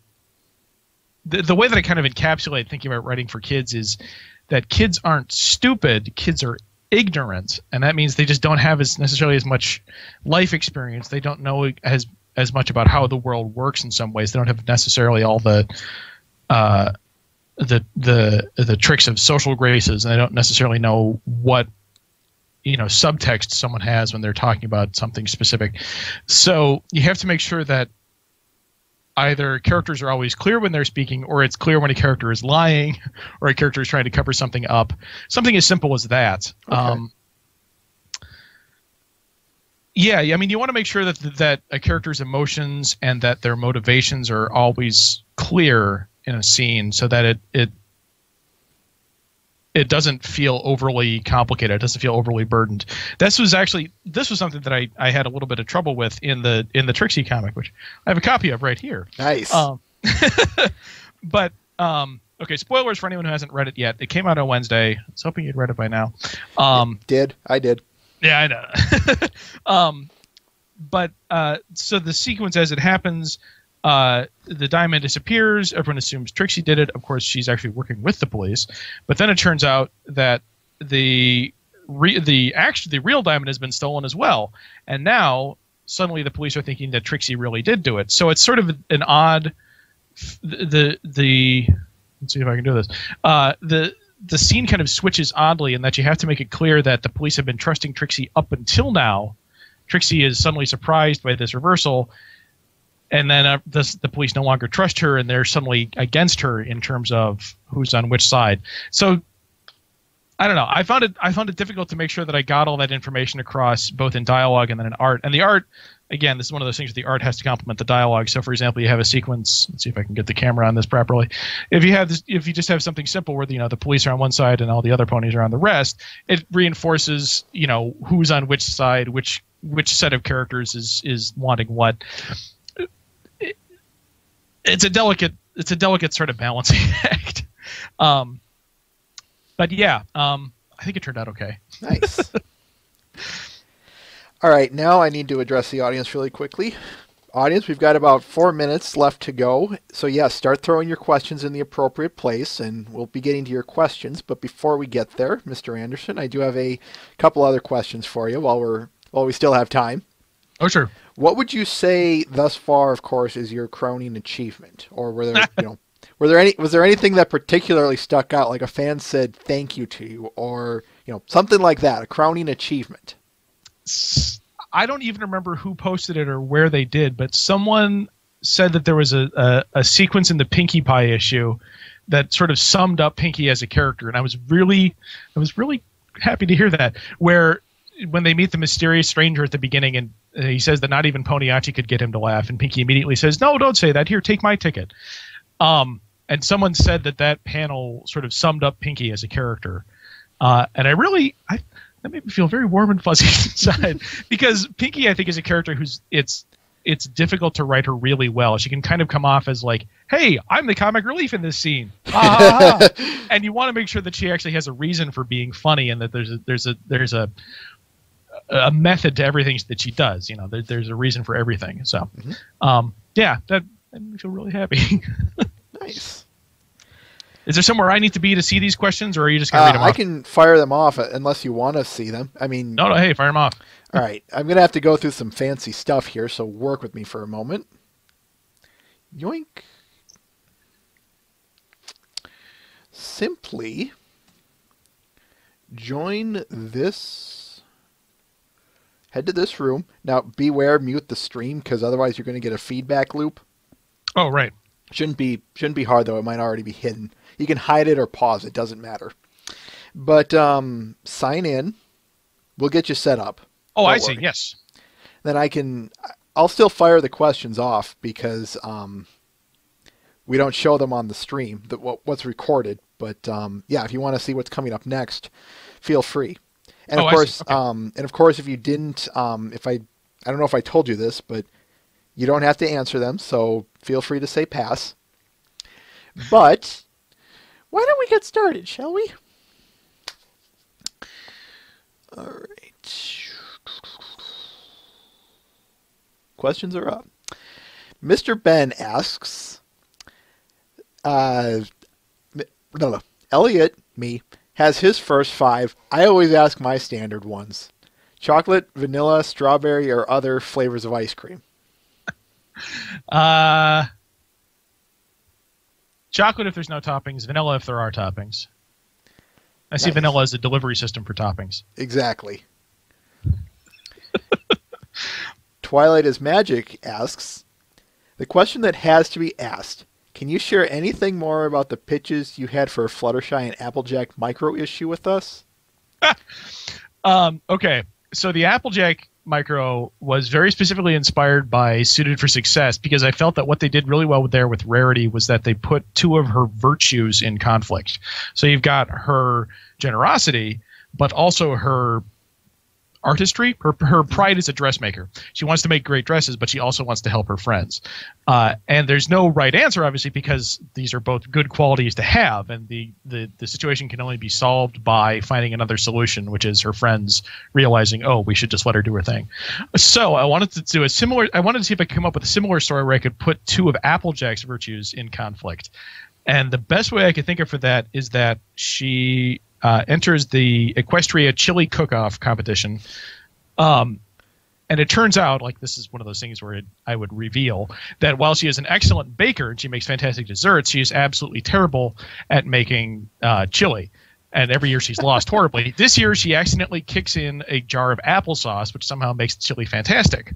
The way that I kind of encapsulate thinking about writing for kids is that kids aren't stupid, kids are ignorant. And that means they just don't have necessarily as much life experience. They don't know as much about how the world works in some ways. They don't have necessarily all the tricks of social graces, and they don't necessarily know what subtext someone has when they're talking about something specific. So you have to make sure that either characters are always clear when they're speaking, or it's clear when a character is lying, or a character is trying to cover something up. Something as simple as that. Okay. Yeah, I mean, you want to make sure that a character's emotions and that their motivations are always clear in a scene, so that it doesn't feel overly complicated. It doesn't feel overly burdened. This was something that I had a little bit of trouble with in the Trixie comic, which I have a copy of right here. Nice. But okay, spoilers for anyone who hasn't read it yet. It came out on Wednesday. I was hoping you'd read it by now. I did. Yeah, I know. But so the sequence as it happens, the diamond disappears. Everyone assumes Trixie did it. Of course, she's actually working with the police. But then it turns out that the real diamond has been stolen as well. And now suddenly the police are thinking that Trixie really did do it. So it's sort of an odd. Let's see if I can do this. The scene kind of switches oddly in that you have to make it clear that the police have been trusting Trixie up until now. Trixie is suddenly surprised by this reversal. And then the police no longer trust her, and they're suddenly against her in terms of who's on which side. So I don't know. I found it difficult to make sure that I got all that information across, both in dialogue and then in art. And the art, again, this is one of those things where the art has to complement the dialogue. So, for example, you have a sequence. Let's see if I can get the camera on this properly. If you just have something simple where the police are on one side and all the other ponies are on the rest, it reinforces who's on which side, which set of characters is wanting what. It's a delicate sort of balancing act. But yeah, I think it turned out okay. Nice. All right, now I need to address the audience really quickly. Audience, we've got about 4 minutes left to go. So yeah, start throwing your questions in the appropriate place, and we'll be getting to your questions. But before we get there, Mr. Anderson, I do have a couple other questions for you while we still have time. Oh, sure. What would you say thus far, of course, is your crowning achievement? Or were there, was there anything that particularly stuck out, like a fan said thank you to you, or, something like that, a crowning achievement? I don't even remember who posted it or where they did, but someone said that there was a sequence in the Pinkie Pie issue that sort of summed up Pinkie as a character, and I was really happy to hear that, where when they meet the mysterious stranger at the beginning, and he says that not even Poniachi could get him to laugh, and Pinkie immediately says, "No, don't say that. Here, take my ticket." And someone said that panel sort of summed up Pinkie as a character, and that made me feel very warm and fuzzy inside, because Pinkie, I think, is a character who's it's difficult to write her really well. She can kind of come off as like, "Hey, I'm the comic relief in this scene," and you want to make sure that she actually has a reason for being funny, and that there's a a method to everything that she does. There's a reason for everything. So, yeah, that made me feel really happy. Nice. Is there somewhere I need to be to see these questions, or are you just going to read them off? I can fire them off unless you want to see them. I mean, no, hey, fire them off. All right, I'm going to have to go through some fancy stuff here, so work with me for a moment. Yoink. Simply join this. Head to this room. Now, beware, mute the stream, because otherwise you're going to get a feedback loop. Oh, right. Shouldn't be hard, though. It might already be hidden. You can hide it or pause. It doesn't matter. But sign in. We'll get you set up. Oh, I see. Yes. Then I'll still fire the questions off because we don't show them on the stream, what's recorded. But yeah, if you want to see what's coming up next, feel free. And of course, okay. If you didn't, if I don't know if I told you this, but you don't have to answer them, so feel free to say pass. But why don't we get started, shall we? All right. Questions are up. Mr. Ben asks, Elliot, me, has his first 5. I always ask my standard ones. Chocolate, vanilla, strawberry, or other flavors of ice cream. Chocolate if there's no toppings, vanilla if there are toppings. I see Nice. Vanilla as a delivery system for toppings. Exactly. Twilight is Magic asks, the question that has to be asked, can you share anything more about the pitches you had for Fluttershy and Applejack micro issue with us? Okay, so the Applejack micro was very specifically inspired by Suited for Success because I felt that what they did really well with Rarity was that they put 2 of her virtues in conflict. So you've got her generosity, but also her artistry. Her pride as a dressmaker. She wants to make great dresses, but she also wants to help her friends. And there's no right answer, obviously, because these are both good qualities to have, and the situation can only be solved by finding another solution, which is her friends realizing, oh, we should just let her do her thing. So I wanted to do I wanted to see if I could come up with a similar story where I could put 2 of Applejack's virtues in conflict. And the best way I could think of for that is that she enters the Equestria Chili Cook-Off competition. And it turns out, like this is one of those things where I would reveal that while she is an excellent baker and she makes fantastic desserts, she is absolutely terrible at making chili. And every year she's lost horribly. This year she accidentally kicks in a jar of applesauce, which somehow makes the chili fantastic.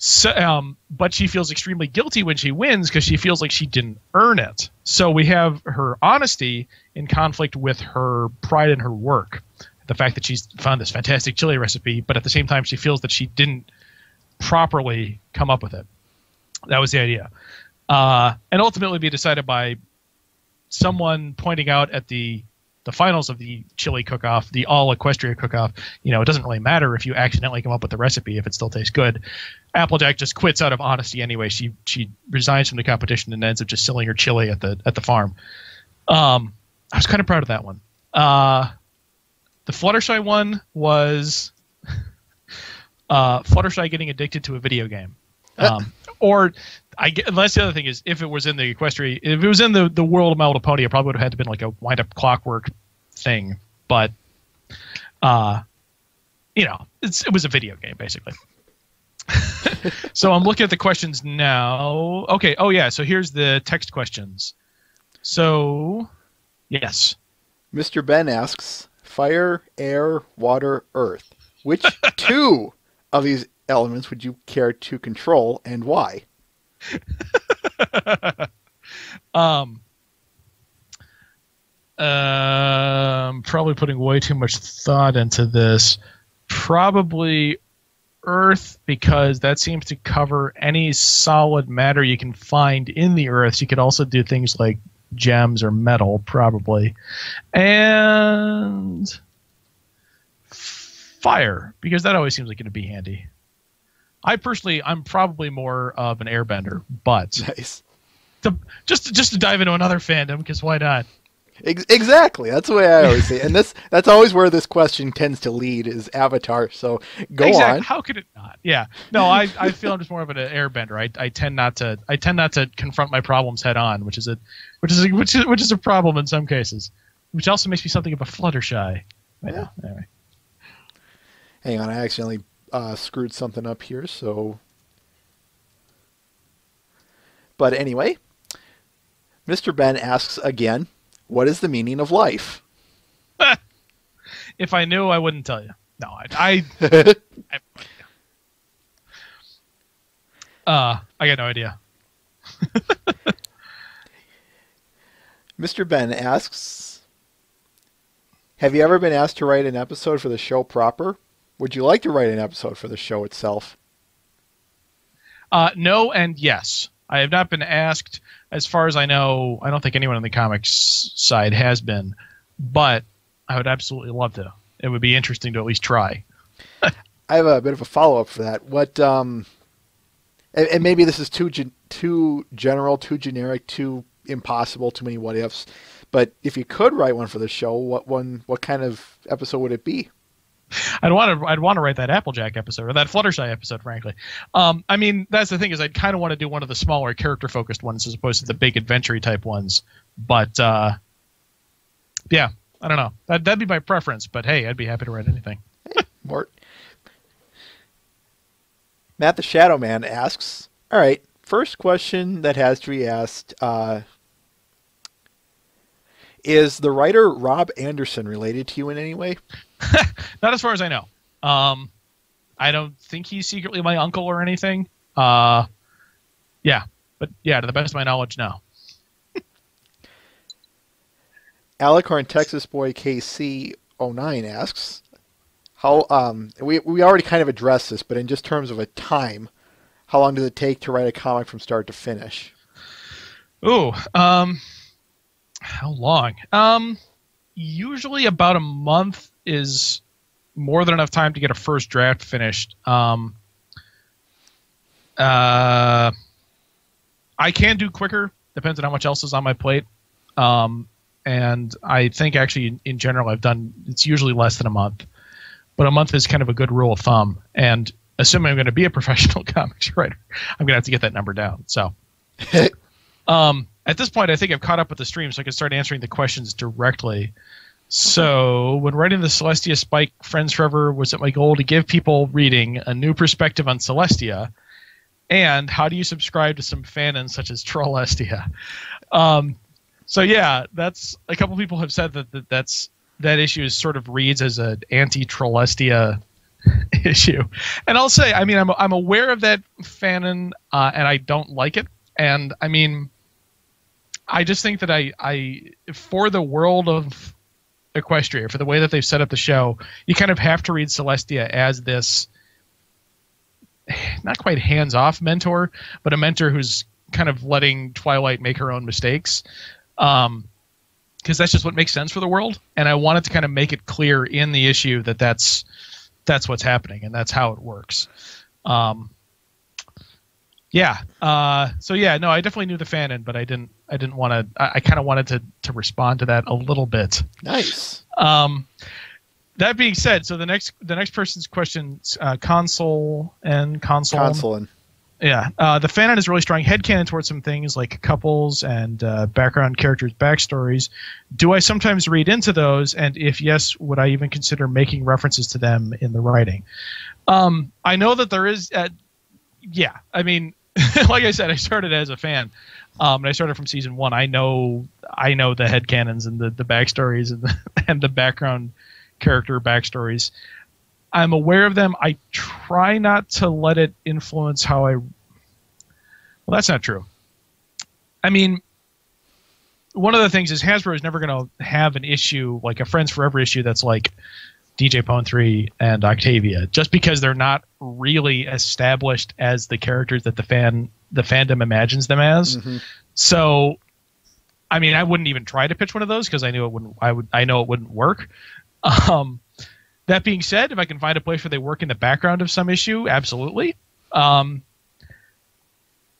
So, but she feels extremely guilty when she wins because she feels like she didn't earn it. So we have her honesty in conflict with her pride in her work. The fact that she's found this fantastic chili recipe, but at the same time she feels that she didn't properly come up with it. That was the idea. And ultimately be decided by someone pointing out at the finals of the chili cook-off, the all Equestria cook-off, it doesn't really matter if you accidentally come up with the recipe if it still tastes good. Applejack just quits out of honesty anyway. She resigns from the competition and ends up just selling her chili at the farm. I was kind of proud of that one. The Fluttershy one was Fluttershy getting addicted to a video game. Unless the other thing is, if it was in the Equestria, if it was in the world of My Little Pony, it probably would have had to been like a wind-up clockwork thing. But, it was a video game, basically. So I'm looking at the questions now. Okay, oh yeah, so here's the text questions. So, yes. Mr. Ben asks, fire, air, water, earth. Which 2 of these elements would you care to control and why? Probably putting way too much thought into this. Probably earth, because that seems to cover any solid matter you can find in the earth. You could also do things like gems or metal, probably. And fire, because that always seems like it'd be handy. I'm probably more of an airbender, but Nice. just to dive into another fandom, because why not? Exactly. That's the way I always say it. And that's always where this question tends to lead is Avatar. So go exactly. on. How could it not? Yeah. No, I feel I'm just more of an airbender. I tend not to confront my problems head on, which is a problem in some cases. Which also makes me something of a Fluttershy. Yeah. Anyway. Hang on, I accidentally screwed something up here, so... But anyway, Mr. Ben asks again, what is the meaning of life? If I knew, I wouldn't tell you. No, I got no idea. Mr. Ben asks, have you ever been asked to write an episode for the show proper? Would you like to write an episode for the show itself? No and yes. I have not been asked. As far as I know, I don't think anyone on the comics side has been, but I would absolutely love to. It would be interesting to at least try. I have a bit of a follow-up for that. What, and maybe this is too general, too generic, too impossible, too many what-ifs, but if you could write one for the show, what kind of episode would it be? I'd want to write that Applejack episode or that Fluttershy episode, frankly. I mean, that's the thing is I'd kind of want to do one of the smaller character-focused ones as opposed to the big adventure type ones. But yeah, I don't know. That'd be my preference. But hey, I'd be happy to write anything. Mort. Matt the Shadow Man asks, all right, first question that has to be asked, is the writer Rob Anderson related to you in any way? Not as far as I know. I don't think he's secretly my uncle or anything. Yeah. But yeah, to the best of my knowledge, no. Alicorn Texas Boy KC09 asks, how we already kind of addressed this, but in just terms of a time, how long does it take to write a comic from start to finish? Ooh, how long? Usually about a month is more than enough time to get a first draft finished. I can do quicker, depends on how much else is on my plate. And I think actually in general it's usually less than a month. But a month is kind of a good rule of thumb. And assuming I'm going to be a professional comics writer, I'm going to have to get that number down. So at this point, I think I've caught up with the stream, so I can start answering the questions directly. So when writing the Celestia Spike Friends Forever, was it my goal to give people reading a new perspective on Celestia? And how do you subscribe to some fanins such as Trollestia? So yeah, that's a couple people have said that issue is sort of reads as an anti-Trollestia issue. And I'll say, I mean, I'm aware of that fanon, and I don't like it. And I mean, I just think that I for the world of Equestria, for the way that they've set up the show, you kind of have to read Celestia as this not quite hands-off mentor, but a mentor who's kind of letting Twilight make her own mistakes. Because that's just what makes sense for the world. And I wanted to kind of make it clear in the issue that that's what's happening and that's how it works. Yeah. So yeah, no, I definitely knew the fanon, but I didn't want to. I kind of wanted to respond to that a little bit. Nice. That being said, so the next person's question, console. Yeah, the fanon is really strong headcanon towards some things like couples and background characters' backstories. Do I sometimes read into those? And if yes, would I even consider making references to them in the writing? I know that there is. Yeah, I mean, like I said, I started as a fan. And I started from season 1. I know the headcanons and the backstories and the background character backstories. I'm aware of them. I try not to let it influence how I... Well, that's not true. I mean, one of the things is Hasbro is never going to have an issue, like a Friends Forever issue that's like DJ Pone 3 and Octavia, just because they're not really established as the characters that the fandom imagines them as. Mm-hmm. So, I mean, I wouldn't even try to pitch one of those because I knew it wouldn't. I know it wouldn't work. That being said, if I can find a place where they work in the background of some issue, absolutely.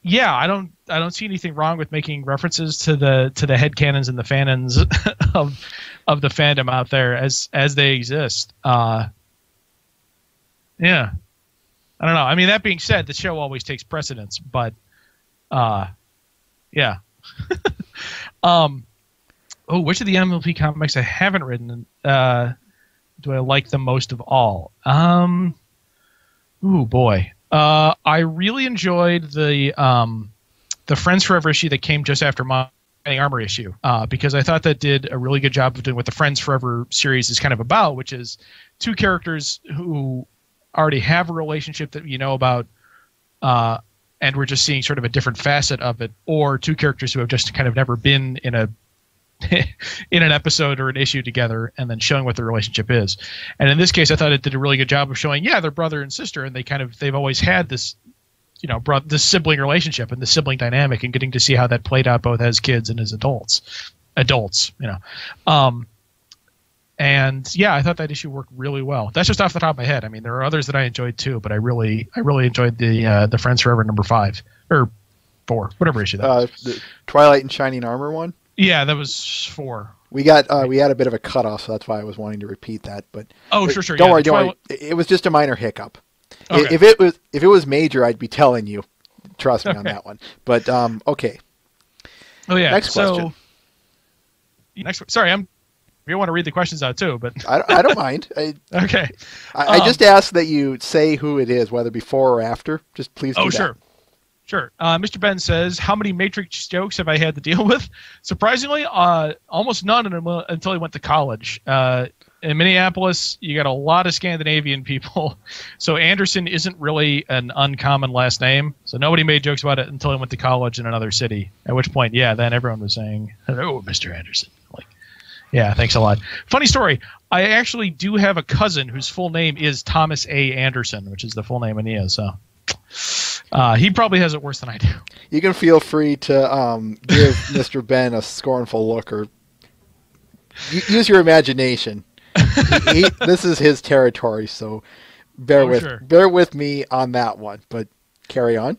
yeah, I don't see anything wrong with making references to the headcanons and the fanons of the fandom out there as they exist. Yeah, I don't know. I mean, that being said, the show always takes precedence, but yeah. Which of the MLP comics I haven't written do I like the most of all? Boy. I really enjoyed the Friends Forever issue that came just after my Armor issue, because I thought that did a really good job of doing what the Friends Forever series is kind of about, which is two characters who already have a relationship that you know about, and we're just seeing sort of a different facet of it, or two characters who have just kind of never been in a in an episode or an issue together, and then showing what the relationship is. And in this case, I thought it did a really good job of showing, they're brother and sister, and they've always had this, this sibling relationship and the sibling dynamic, and getting to see how that played out both as kids and as adults. And yeah, I thought that issue worked really well. That's just off the top of my head. I mean, there are others that I enjoyed too, but I really enjoyed the Friends Forever number 5 or 4, whatever issue that was. The Twilight and Shining Armor one. Yeah, that was 4. We had a bit of a cutoff, so that's why I was wanting to repeat that. But sure. Don't worry. It was just a minor hiccup. Okay. If it was major, I'd be telling you. Trust me on that one. But okay. Oh yeah. Next question. Sorry, you want to read the questions out too, but I don't mind. Okay. I just ask that you say who it is, whether before or after. Just please do that. Sure. Sure. Mr. Ben says, how many Matrix jokes have I had to deal with? Surprisingly, almost none until I went to college. In Minneapolis, you got a lot of Scandinavian people, so Anderson isn't really an uncommon last name. So nobody made jokes about it until I went to college in another city, at which point, then everyone was saying, hello, Mr. Anderson. Yeah, thanks a lot. Funny story. I actually do have a cousin whose full name is Thomas A. Anderson, which is the full name Ania. So he probably has it worse than I do. You can feel free to give Mr. Ben a scornful look, or use your imagination. This is his territory, so bear with me on that one. But carry on.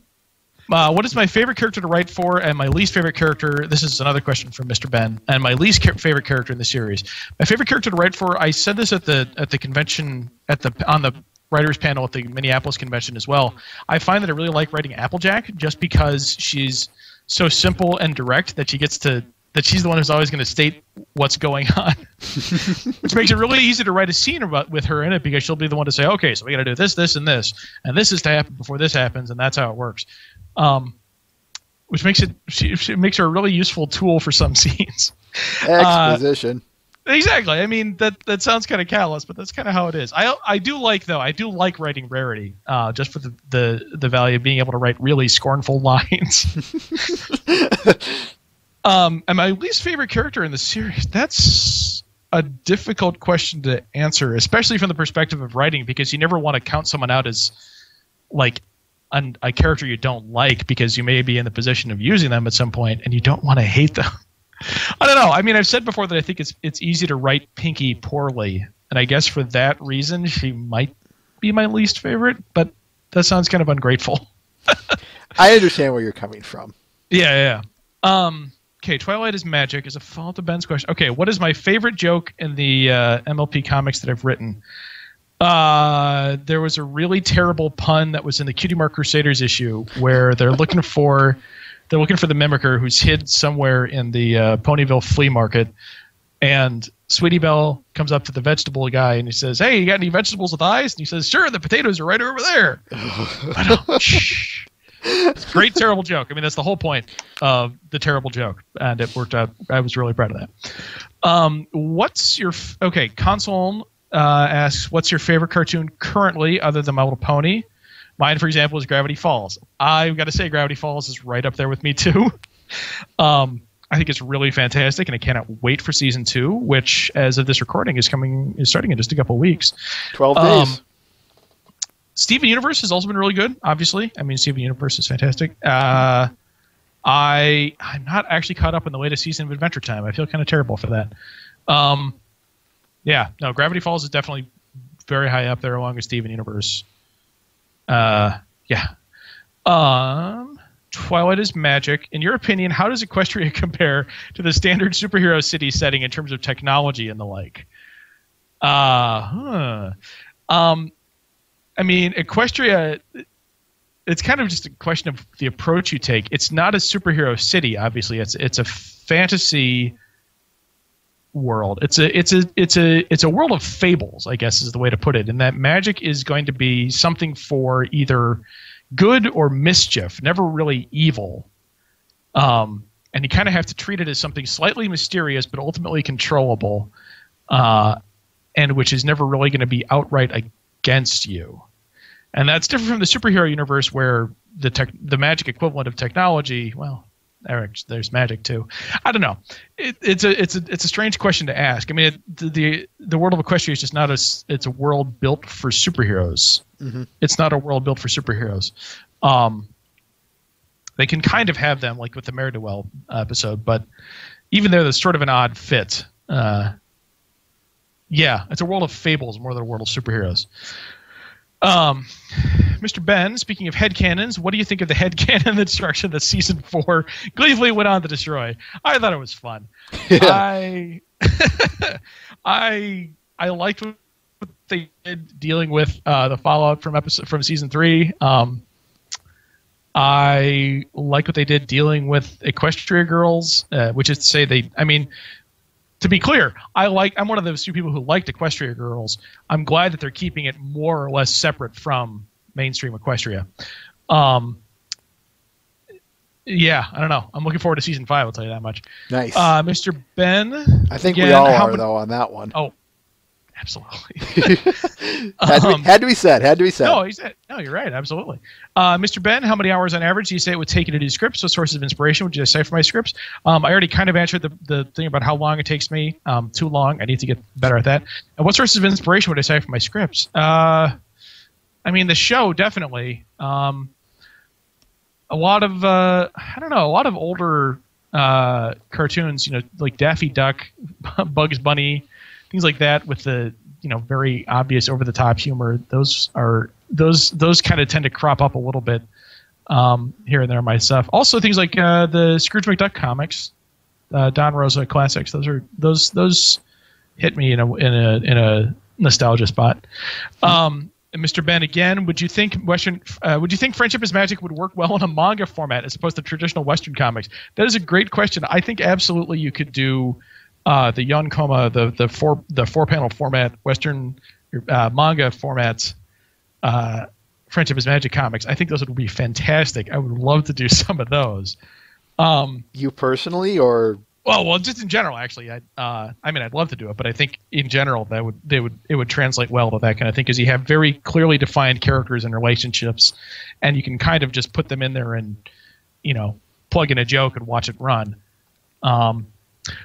What is my favorite character to write for, and my least favorite character? This is another question from Mr. Ben. And my least favorite character in the series. My favorite character to write for. I said this at the convention on the writers panel at the Minneapolis convention as well. I find that I really like writing Applejack just because she's so simple and direct that she's the one who's always going to state what's going on, which makes it really easy to write a scene with her in it, because she'll be the one to say, okay, so we got to do this, this, and this, and this is to happen before this happens, and that's how it works. Which makes it makes her a really useful tool for some scenes. Exposition. Exactly. I mean, that sounds kind of callous, but that's kind of how it is. I do like writing Rarity, just for the value of being able to write really scornful lines. And my least favorite character in the series, that's a difficult question to answer, especially from the perspective of writing, because you never want to count someone out as like a character you don't like, because you may be in the position of using them at some point and you don't want to hate them. I don't know. I mean, I've said before that I think it's easy to write Pinky poorly, and I guess for that reason she might be my least favorite, but that sounds kind of ungrateful. I understand where you're coming from. Yeah. Okay, Twilight is magic is a follow-up to Ben's question. Okay, what is my favorite joke in the MLP comics that I've written? There was a really terrible pun that was in the Cutie Mark Crusaders issue where they're looking for the Mimicker who's hid somewhere in the Ponyville flea market, and Sweetie Belle comes up to the vegetable guy and he says, "Hey, you got any vegetables with eyes?" And he says, "Sure, the potatoes are right over there." It's a great terrible joke. I mean, that's the whole point of the terrible joke, and it worked out. I was really proud of that. What's your Console asks, what's your favorite cartoon currently other than My Little Pony? Mine, for example, is Gravity Falls. I've got to say Gravity Falls is right up there with me, too. I think it's really fantastic, and I cannot wait for season 2, which, as of this recording, is starting in just a couple of weeks. 12 days. Steven Universe has also been really good, obviously. I mean, Steven Universe is fantastic. I'm not actually caught up in the latest season of Adventure Time. I feel kind of terrible for that. Gravity Falls is definitely very high up there along with Steven Universe. Twilight is magic. In your opinion, how does Equestria compare to the standard superhero city setting in terms of technology and the like? I mean, Equestria, it's kind of just a question of the approach you take. It's not a superhero city, obviously. It's a fantasy world. It's a world of fables, I guess is the way to put it. And that magic is going to be something for either good or mischief, never really evil. And you kind of have to treat it as something slightly mysterious but ultimately controllable, and which is never really going to be outright against you. And that's different from the superhero universe where the magic equivalent of technology, well, there's magic too. I don't know. It's a strange question to ask. I mean, the world of Equestria is just not it's a world built for superheroes. Mm-hmm. It's not a world built for superheroes. They can kind of have them, like with the Mare-de-Well episode, but even there, there's sort of an odd fit. Yeah, it's a world of fables more than a world of superheroes. Mr. Ben, speaking of headcanons, what do you think of the headcanon destruction that season 4 gleefully went on to destroy? I thought it was fun. Yeah. I liked what they did dealing with the fallout from season 3. I like what they did dealing with Equestria Girls, which is to say to be clear, I'm one of those few people who liked Equestria Girls. I'm glad that they're keeping it more or less separate from mainstream Equestria. Yeah, I don't know. I'm looking forward to season 5, I'll tell you that much. Nice. Mr. Ben. I think we all are, though, on that one. Oh, absolutely. had to be said. No, you're right. Absolutely. Mr. Ben, how many hours on average do you say it would take you to do scripts? What sources of inspiration would you decipher my scripts? I already kind of answered the thing about how long it takes me. Too long. I need to get better at that. And what sources of inspiration would I decipher my scripts? I mean, the show, definitely. A lot of, a lot of older cartoons, like Daffy Duck, Bugs Bunny, things like that with the, very obvious over-the-top humor. Those kind of tend to crop up a little bit here and there in my stuff. Also, things like the Scrooge McDuck comics, Don Rosa classics. Those hit me in a nostalgia spot. And Mr. Ben, again, would you think Friendship is Magic would work well in a manga format as opposed to traditional Western comics? That is a great question. I think absolutely you could do the Yonkoma, the 4-panel format, Western manga formats, Friendship is Magic comics. I think those would be fantastic. I would love to do some of those. You personally, or? Well, just in general, actually. I'd love to do it, but I think in general it would translate well to that kind of thing because you have very clearly defined characters and relationships, and you can kind of just put them in there and, plug in a joke and watch it run.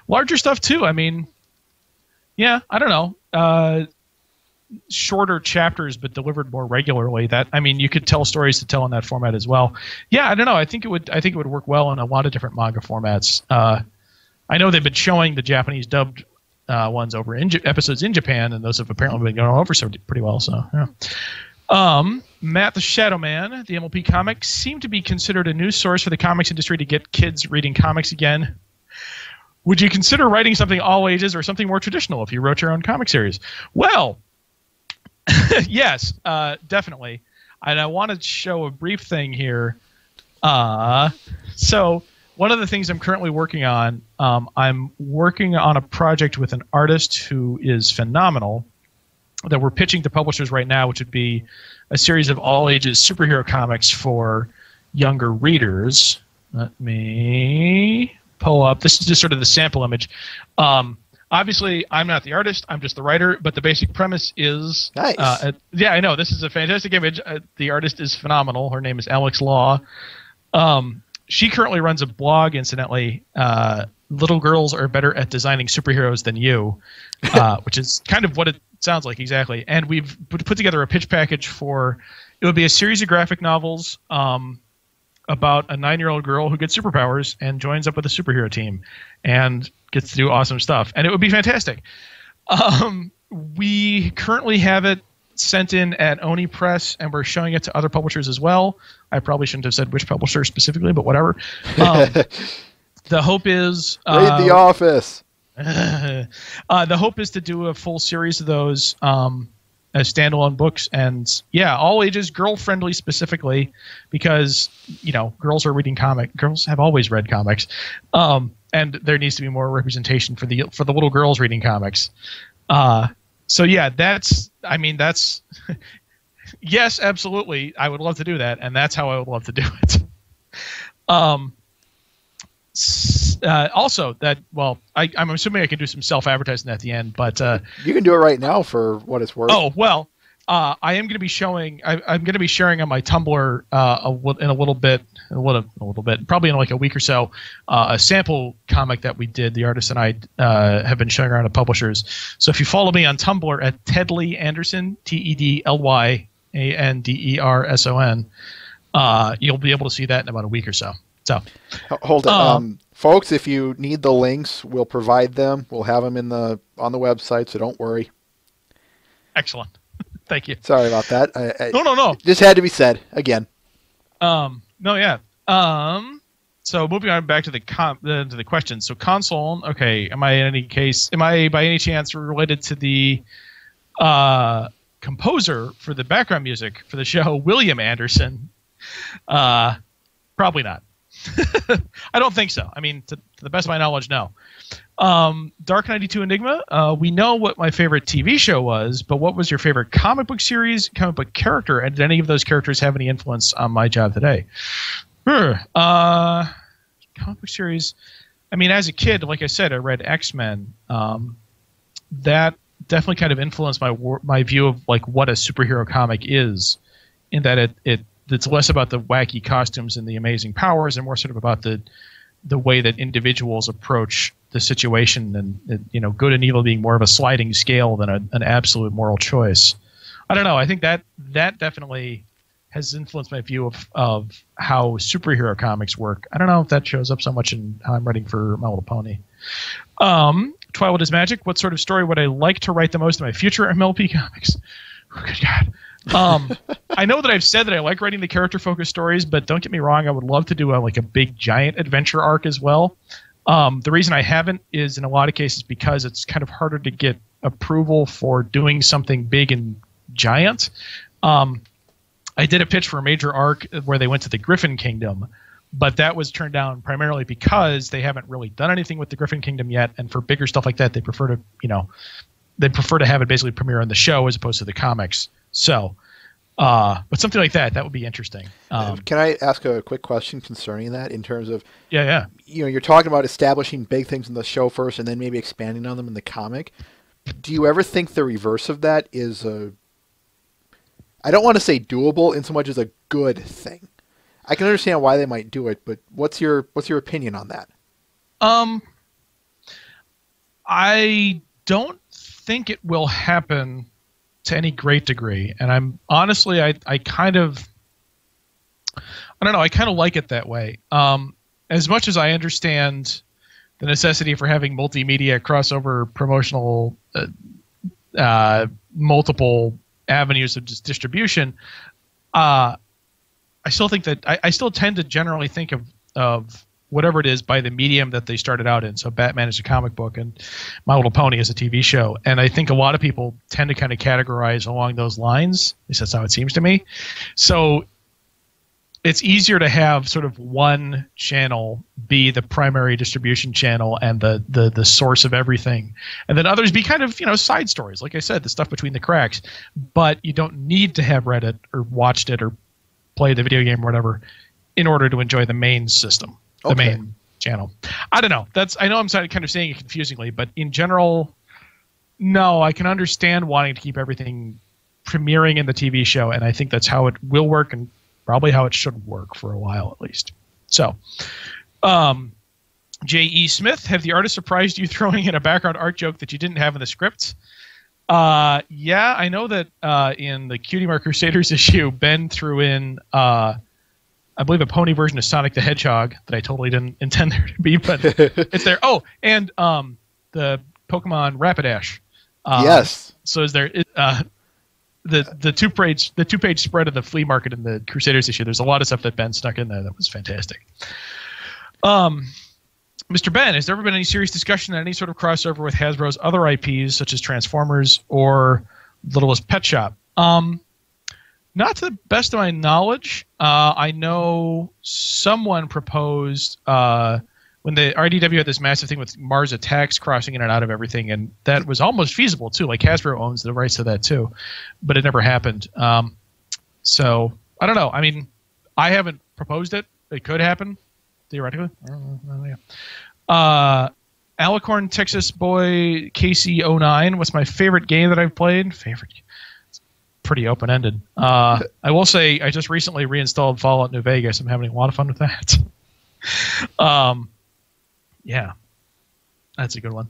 Larger stuff too. I mean, yeah, I don't know. Shorter chapters, but delivered more regularly. You could tell stories to tell in that format as well. Yeah, I don't know. I think it would work well in a lot of different manga formats. I know they've been showing the Japanese dubbed ones over episodes in Japan, and those have apparently been going over pretty well. So, yeah. Matt the Shadow Man, the MLP comics seem to be considered a new source for the comics industry to get kids reading comics again. Would you consider writing something all ages or something more traditional if you wrote your own comic series? Well, yes, definitely. And I want to show a brief thing here. So one of the things I'm currently working on, I'm working on a project with an artist who is phenomenal that we're pitching to publishers right now, which would be a series of all ages superhero comics for younger readers. Let me pull up. This is just sort of the sample image. Obviously, I'm not the artist. I'm just the writer. But the basic premise is... Nice. Yeah, I know. This is a fantastic image. The artist is phenomenal. Her name is Alex Law. She currently runs a blog, incidentally. Little girls are better at designing superheroes than you, which is kind of what it sounds like, exactly. And we've put together a pitch package for... It would be a series of graphic novels about a 9-year-old girl who gets superpowers and joins up with a superhero team and gets to do awesome stuff. And it would be fantastic. We currently have it sent in at Oni Press, and we're showing it to other publishers as well. I probably shouldn't have said which publisher specifically, but whatever. The hope is Raid the office. The hope is to do a full series of those as standalone books, and yeah, all ages, girl friendly specifically, because girls are reading girls have always read comics, and there needs to be more representation for the little girls reading comics. So yeah, that's yes, absolutely, I would love to do that, and that's how I would love to do it. Also, I'm assuming I can do some self-advertising at the end, but you can do it right now for what it's worth. Oh well, I am going to be showing. I'm going to be sharing on my Tumblr in a little bit, probably in like a week or so, a sample comic that we did. The artist and I have been showing around to publishers. So if you follow me on Tumblr at Tedley Anderson, TEDLYANDERSON, you'll be able to see that in about a week or so. So, hold it, folks. If you need the links, we'll provide them. We'll have them on the website, so don't worry. Excellent. Thank you. Sorry about that. No. Just had to be said again. No, yeah. So moving on back to the questions. So console. Okay. Am I by any chance related to the composer for the background music for the show, William Anderson? Probably not. I don't think so. I mean, to the best of my knowledge, no. Dark 92 Enigma, we know what my favorite TV show was, but what was your favorite comic book series, comic book character, and did any of those characters have any influence on my job today? Comic book series, I mean, as a kid, like I said, I read X-Men. That definitely kind of influenced my view of like what a superhero comic is, in that it's less about the wacky costumes and the amazing powers and more sort of about the way that individuals approach the situation, and good and evil being more of a sliding scale than an absolute moral choice. I don't know. I think that definitely has influenced my view of how superhero comics work. I don't know if that shows up so much in how I'm writing for My Little Pony. Twilight is Magic. What sort of story would I like to write the most in my future MLP comics? Oh, good God. I know that I've said that I like writing the character-focused stories, but don't get me wrong, I would love to do a big giant adventure arc as well. The reason I haven't is in a lot of cases because it's kind of harder to get approval for doing something big and giant. I did a pitch for a major arc where they went to the Griffin Kingdom, but that was turned down primarily because they haven't really done anything with the Griffin Kingdom yet, and for bigger stuff like that, they prefer to have it basically premiere on the show as opposed to the comics. So, but something like that would be interesting. Can I ask a quick question concerning that in terms of, yeah. You're talking about establishing big things in the show first and then maybe expanding on them in the comic. Do you ever think the reverse of that is I don't want to say doable in so much as a good thing? I can understand why they might do it, but what's your opinion on that? I don't think it will happen to any great degree, and I'm honestly, I kind of like it that way. As much as I understand the necessity for having multimedia crossover promotional multiple avenues of distribution, I still think that I still tend to generally think of whatever it is by the medium that they started out in. So Batman is a comic book and My Little Pony is a TV show. And I think a lot of people tend to kind of categorize along those lines. At least that's how it seems to me. So it's easier to have sort of one channel be the primary distribution channel and the source of everything. And then others be kind of, side stories. Like I said, the stuff between the cracks. But you don't need to have read it or watched it or played the video game or whatever in order to enjoy the main system. The main channel. I don't know. I know I'm kind of saying it confusingly, but in general, no, I can understand wanting to keep everything premiering in the TV show, and I think that's how it will work and probably how it should work for a while at least. So, J.E. Smith, have the artist surprised you throwing in a background art joke that you didn't have in the script? Yeah, I know that in the Cutie Mark Crusaders issue, Ben threw in I believe a pony version of Sonic the Hedgehog that I totally didn't intend there to be, but it's there. Oh, and the Pokemon Rapidash. Yes. So is there? the two-page spread of the flea market in the Crusaders issue. There's a lot of stuff that Ben stuck in there that was fantastic. Mr. Ben, has there ever been any serious discussion on any sort of crossover with Hasbro's other IPs, such as Transformers or Littlest Pet Shop? Not to the best of my knowledge. I know someone proposed when the RDW had this massive thing with Mars Attacks crossing in and out of everything, and that was almost feasible too. Like Hasbro owns the rights to that too, but it never happened. So I don't know. I mean, I haven't proposed it. It could happen theoretically. I don't know. Alicorn Texas Boy KC09 was my favorite game that I've played. It's pretty open-ended. I will say I just recently reinstalled Fallout New Vegas. I'm having a lot of fun with that. Yeah, that's a good one.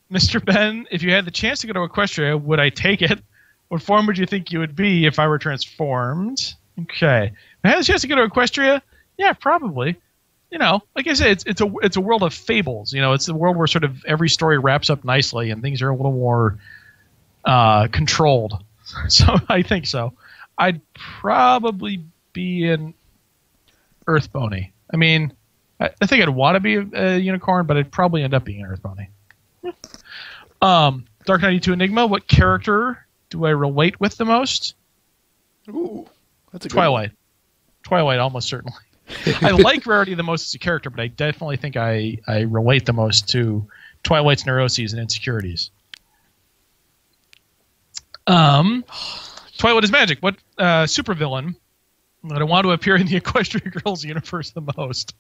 Mr. Ben, if you had the chance to go to Equestria, would I take it? What form would you think you would be if I were transformed? Okay. If I had the chance to go to Equestria, yeah, probably. You know, like I said, it's a world of fables. You know, it's a world where sort of every story wraps up nicely and things are a little more controlled. So I think so. I'd probably be an Earth Pony. I mean, I think I'd want to be a unicorn, but I'd probably end up being an Earth Pony. Dark 92 Enigma, what character do I relate with the most? Ooh, that's a good Twilight. one. Twilight, almost certainly. I like Rarity the most as a character, but I definitely think I relate the most to Twilight's neuroses and insecurities. Twilight is magic. What supervillain would I want to appear in the Equestria Girls universe the most?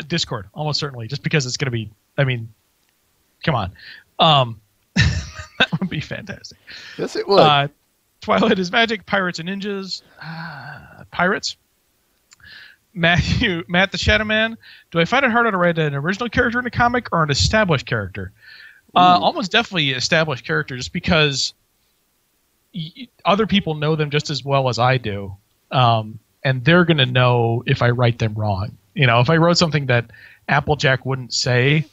Discord, almost certainly, just because it's going to be, I mean, come on. That would be fantastic. Yes, it would. Twilight is magic, pirates and ninjas. Pirates. Matt the Shadow Man. Do I find it harder to write an original character in a comic or an established character? Almost definitely established character, just because other people know them just as well as I do. And they're going to know if I write them wrong. You know, if I wrote something that Applejack wouldn't say,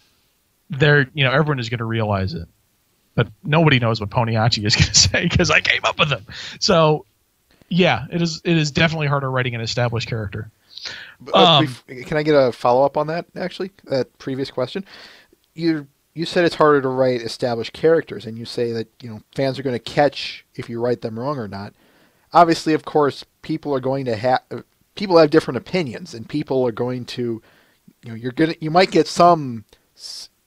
everyone is going to realize it. But nobody knows what Poniachi is going to say because I came up with them. So, yeah, it is definitely harder writing an established character. Can I get a follow-up on that, actually? That previous question? You said it's harder to write established characters, and you say that, fans are going to catch if you write them wrong or not. Obviously, of course, people are going to people have different opinions, and people are going to, you might get some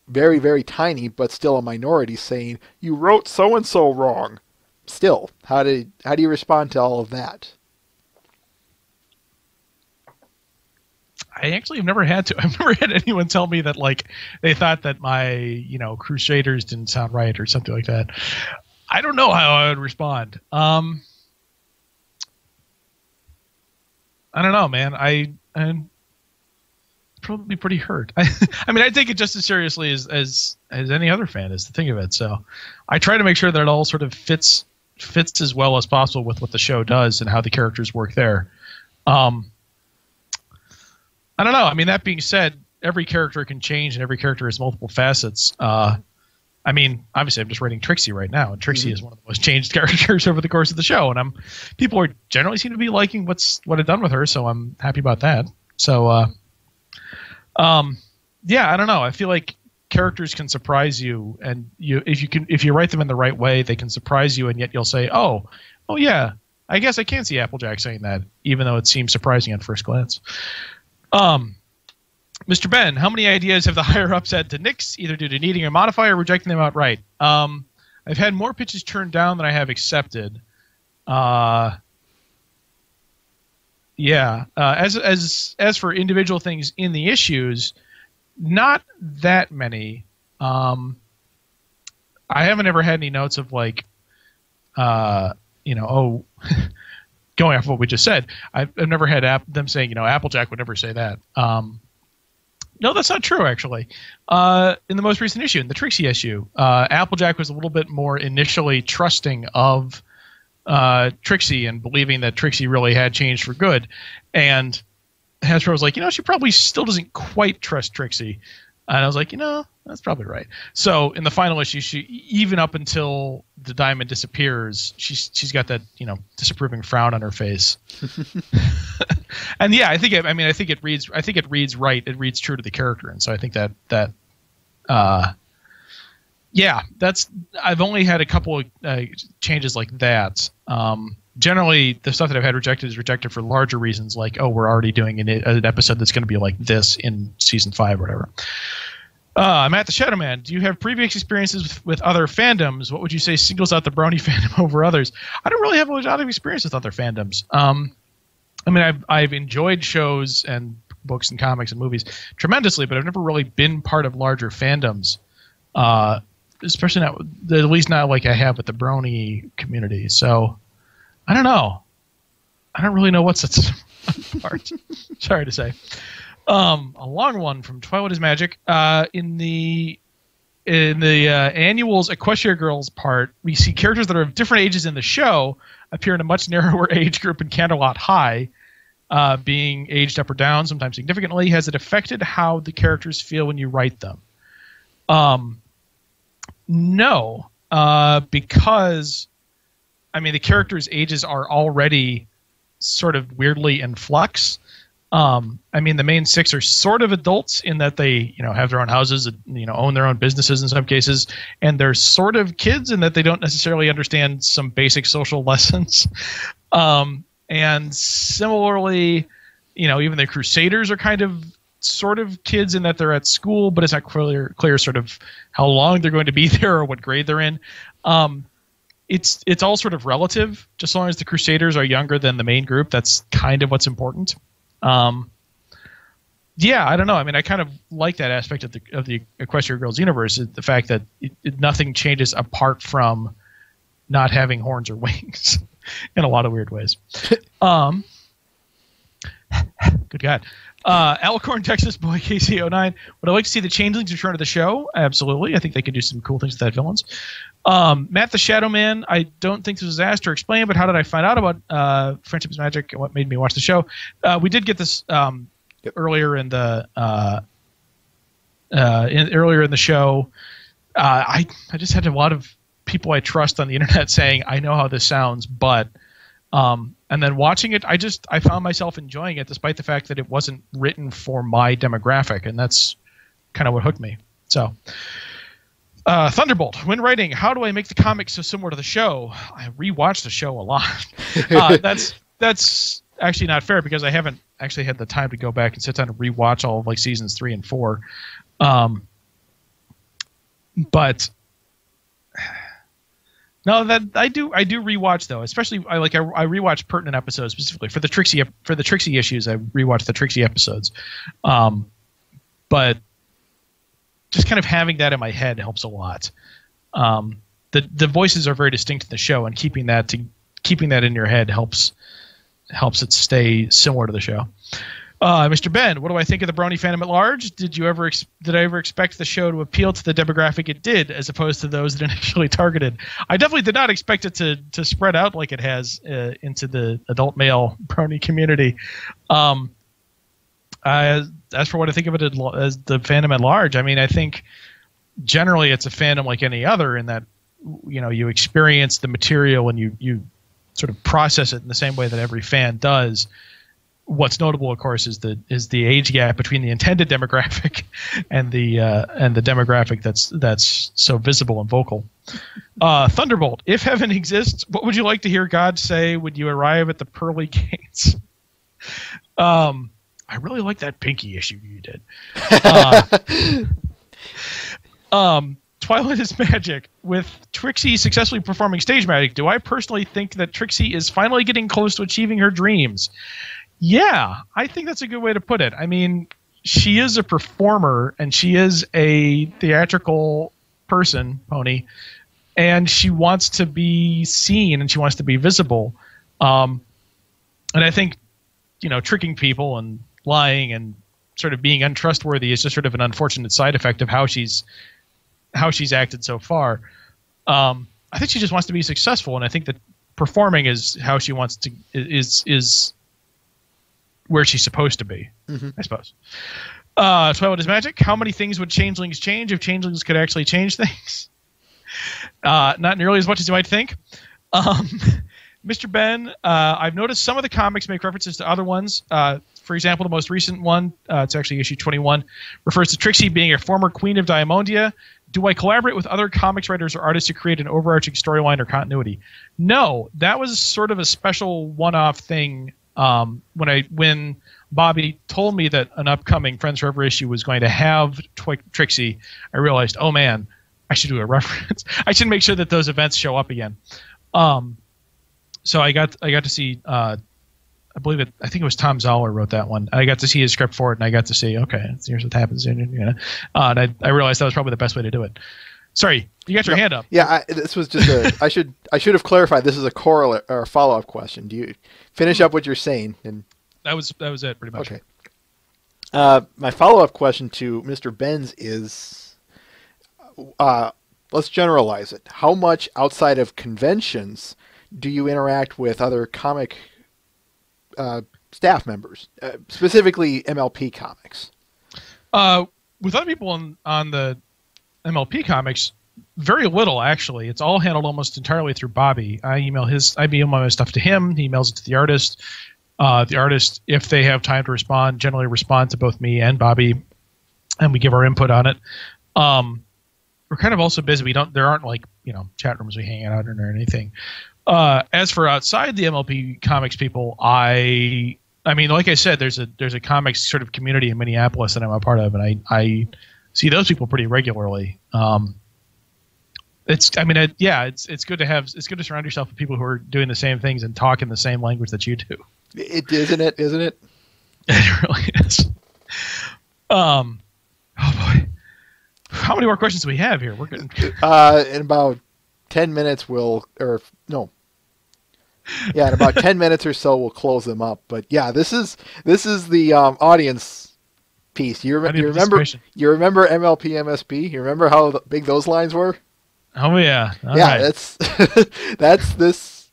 very, very tiny, but still a minority saying, you wrote so-and-so wrong. Still, how do you respond to all of that? I actually have never had to. I've never had anyone tell me that, like, they thought that my, Crusaders didn't sound right or something like that. I don't know how I would respond. I don't know, man. I'm probably pretty hurt. I mean, I take it just as seriously as any other fan is to think of it. So I try to make sure that it all sort of fits as well as possible with what the show does and how the characters work there. I don't know. I mean, that being said, every character can change and every character has multiple facets. I mean, obviously, I'm just writing Trixie right now, and Trixie is one of the most changed characters over the course of the show, and people are generally seem to be liking what I've done with her, so I'm happy about that. So, yeah, I don't know. I feel like characters can surprise you, and if you write them in the right way, they can surprise you, and yet you'll say, oh yeah, I guess I can see Applejack saying that, even though it seems surprising at first glance. Mr. Ben, how many ideas have the higher-ups had to nix, either due to needing a modify or rejecting them outright? I've had more pitches turned down than I have accepted. Yeah. As for individual things in the issues, not that many. I haven't ever had any notes of like, going off what we just said. I've never had them saying, Applejack would never say that. No, that's not true, actually. In the most recent issue, in the Trixie issue, Applejack was a little bit more initially trusting of Trixie and believing that Trixie really had changed for good. And Hasbro was like, she probably still doesn't quite trust Trixie. And I was like, that's probably right. So in the final issue, she, even up until the diamond disappears, she's got that disapproving frown on her face. And yeah, I think it reads right. It reads true to the character, and so I think that I've only had a couple of changes like that. Generally, the stuff that I've had rejected is rejected for larger reasons, like, oh, we're already doing an episode that's going to be like this in season 5 or whatever. Matt the Shadow Man, do you have previous experiences with other fandoms? What would you say singles out the Brony fandom over others? I don't really have a lot of experience with other fandoms. I've enjoyed shows and books and comics and movies tremendously, but I've never really been part of larger fandoms. Especially not, at least not like I have with the Brony community. So I don't know. I don't really know what's its part. Sorry to say. A long one from Twilight is Magic. In the annual's Equestria Girls part, we see characters that are of different ages in the show appear in a much narrower age group in Canterlot High, being aged up or down, sometimes significantly. Has it affected how the characters feel when you write them? No, because the characters' ages are already sort of weirdly in flux. The main 6 are sort of adults in that they, have their own houses, own their own businesses in some cases, and they're sort of kids in that they don't necessarily understand some basic social lessons. And similarly, even the Crusaders are kind of sort of kids in that they're at school, but it's not clear sort of how long they're going to be there or what grade they're in. It's all sort of relative. Just as long as the Crusaders are younger than the main group, that's kind of what's important. I don't know. I kind of like that aspect of the Equestria Girls universe, the fact that nothing changes apart from not having horns or wings in a lot of weird ways. Good God. Alicorn, Texas boy, KC09. Would I like to see the Changelings return to the show? Absolutely. I think they could do some cool things with that villains. Matt the Shadow Man, I don't think this was asked or explained, but how did I find out about Friendship is Magic and what made me watch the show? We did get this earlier in the show. I just had a lot of people I trust on the internet saying, I know how this sounds, but and then watching it, I found myself enjoying it despite the fact that it wasn't written for my demographic, and that's kind of what hooked me. So Thunderbolt, when writing, how do I make the comics so similar to the show? I rewatch the show a lot. That's actually not fair because I haven't actually had the time to go back and sit down and rewatch all of like seasons 3 and 4. But no, that I do rewatch though, especially I rewatch pertinent episodes specifically for the Trixie issues. I rewatch the Trixie episodes, but just kind of having that in my head helps a lot. The voices are very distinct in the show, and keeping that in your head helps it stay similar to the show. Mr. Ben, what do I think of the Brony fandom at large? Did I ever expect the show to appeal to the demographic it did, as opposed to those that initially targeted? I definitely did not expect it to spread out like it has into the adult male Brony community. As for what I think of it as the fandom at large, I think generally it's a fandom like any other in that you experience the material and you sort of process it in the same way that every fan does. What's notable, of course, is the age gap between the intended demographic and the demographic that's so visible and vocal. Thunderbolt, if heaven exists, what would you like to hear God say when you arrive at the pearly gates? I really like that Pinky issue you did. Twilight is Magic. With Trixie successfully performing stage magic, do I personally think that Trixie is finally getting close to achieving her dreams? Yeah, I think that's a good way to put it. She is a performer, and she is a theatrical person, Pony, and she wants to be seen, and she wants to be visible. And I think, tricking people and lying and sort of being untrustworthy is just sort of an unfortunate side effect of how she's acted so far. I think she just wants to be successful, and I think that performing is how she wants to is where she's supposed to be, I suppose. Twilight is magic. How many things would changelings change if changelings could actually change things? Not nearly as much as you might think. Mr. Ben, I've noticed some of the comics make references to other ones. For example, the most recent one, it's actually issue 21, refers to Trixie being a former queen of Diamondia. Do I collaborate with other comics writers or artists to create an overarching storyline or continuity? No, that was sort of a special one-off thing. When Bobby told me that an upcoming Friends Forever issue was going to have Trixie, I realized, oh man, I should do a reference. I should make sure that those events show up again. So I got to see. I think it was Tom Zoller wrote that one. I got to see his script for it, and I got to see, okay, here's what happens. And I realized that was probably the best way to do it. Sorry, you got your hand up. Yeah, this was just I should have clarified. This is a correlate or a follow-up question. Do you finish up what you're saying? And that was it, pretty much. Okay. My follow-up question to Mr. Benz is, let's generalize it. How much outside of conventions do you interact with other comic staff members, specifically MLP comics? With other people on the MLP comics, very little actually. It's all handled almost entirely through Bobby. I email my stuff to him. He emails it to the artist. The artist, if they have time to respond, generally respond to both me and Bobby, and we give our input on it. We're kind of also busy. There aren't like chat rooms we hang out in or anything. As for outside the MLP comics people, I mean, like I said, there's a comics sort of community in Minneapolis that I'm a part of, and I see those people pretty regularly. It's good to surround yourself with people who are doing the same things and talk in the same language that you do. Isn't it? It really is. Oh boy, how many more questions do we have here? We're getting in about 10 minutes in about 10 minutes or so we'll close them up. But yeah, this is the audience piece. You remember MLP MSP? You remember how big those lines were? Oh yeah. All yeah, right. that's this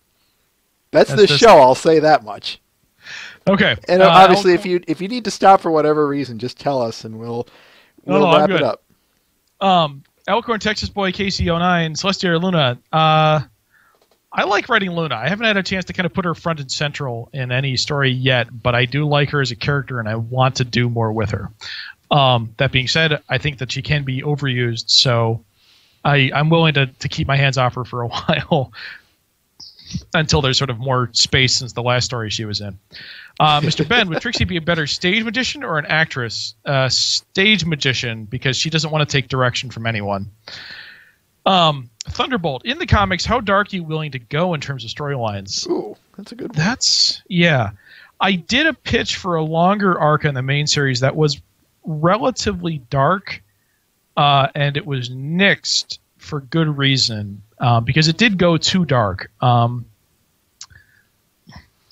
show, I'll say that much. Okay. And obviously if you need to stop for whatever reason, just tell us and we'll wrap it up. Elkhorn, Texas boy, KC09, Celestia Luna. I like writing Luna. I haven't had a chance to kind of put her front and central in any story yet, but I do like her as a character, and I want to do more with her. That being said, I think that she can be overused, so I'm willing to keep my hands off her for a while until there's sort of more space since the last story she was in. Mr. Ben, would Trixie be a better stage magician or an actress? Stage magician, because she doesn't want to take direction from anyone. Thunderbolt, in the comics, how dark are you willing to go in terms of storylines? Ooh, that's a good one. Yeah. I did a pitch for a longer arc in the main series that was relatively dark, and it was nixed for good reason, because it did go too dark. I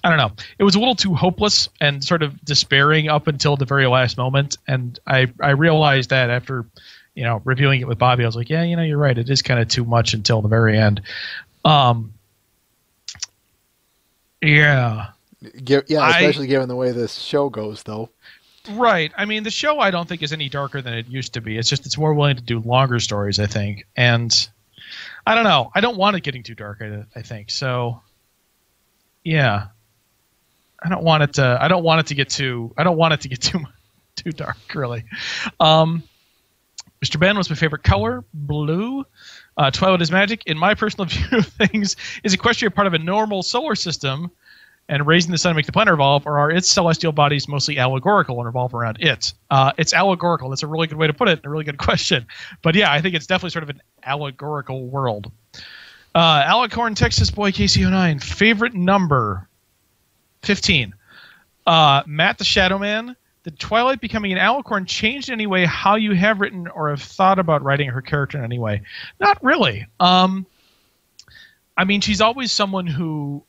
don't know. It was a little too hopeless and sort of despairing up until the very last moment, and I realized that after reviewing it with Bobby. I was like, yeah, you're right. It is kind of too much until the very end. Yeah. Especially given the way this show goes, though. Right. I mean, the show I don't think is any darker than it used to be. It's just it's more willing to do longer stories, I think. And I don't know. I don't want it getting too dark, I think. So, yeah. I don't want it to get too dark, really. Mr. Ben, what's my favorite color? Blue. Twilight is magic. In my personal view of things, is Equestria part of a normal solar system and raising the sun to make the planet revolve, or are its celestial bodies mostly allegorical and revolve around it? It's allegorical. That's a really good way to put it, and a really good question. But yeah, I think it's definitely sort of an allegorical world. Alicorn, Texas boy, KC09. Favorite number? 15. Matt the Shadow Man. Did Twilight becoming an Alicorn change in any way how you have written or have thought about writing her character in any way? Not really. I mean, she's always someone who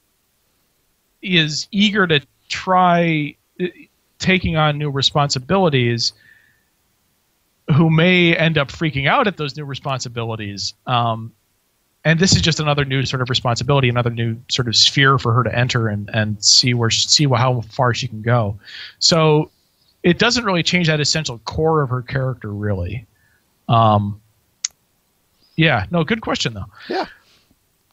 is eager to try taking on new responsibilities, who may end up freaking out at those new responsibilities. And this is just another new sort of responsibility, another new sort of sphere for her to enter and see how far she can go. So it doesn't really change that essential core of her character, really. Yeah, no, good question, though. Yeah.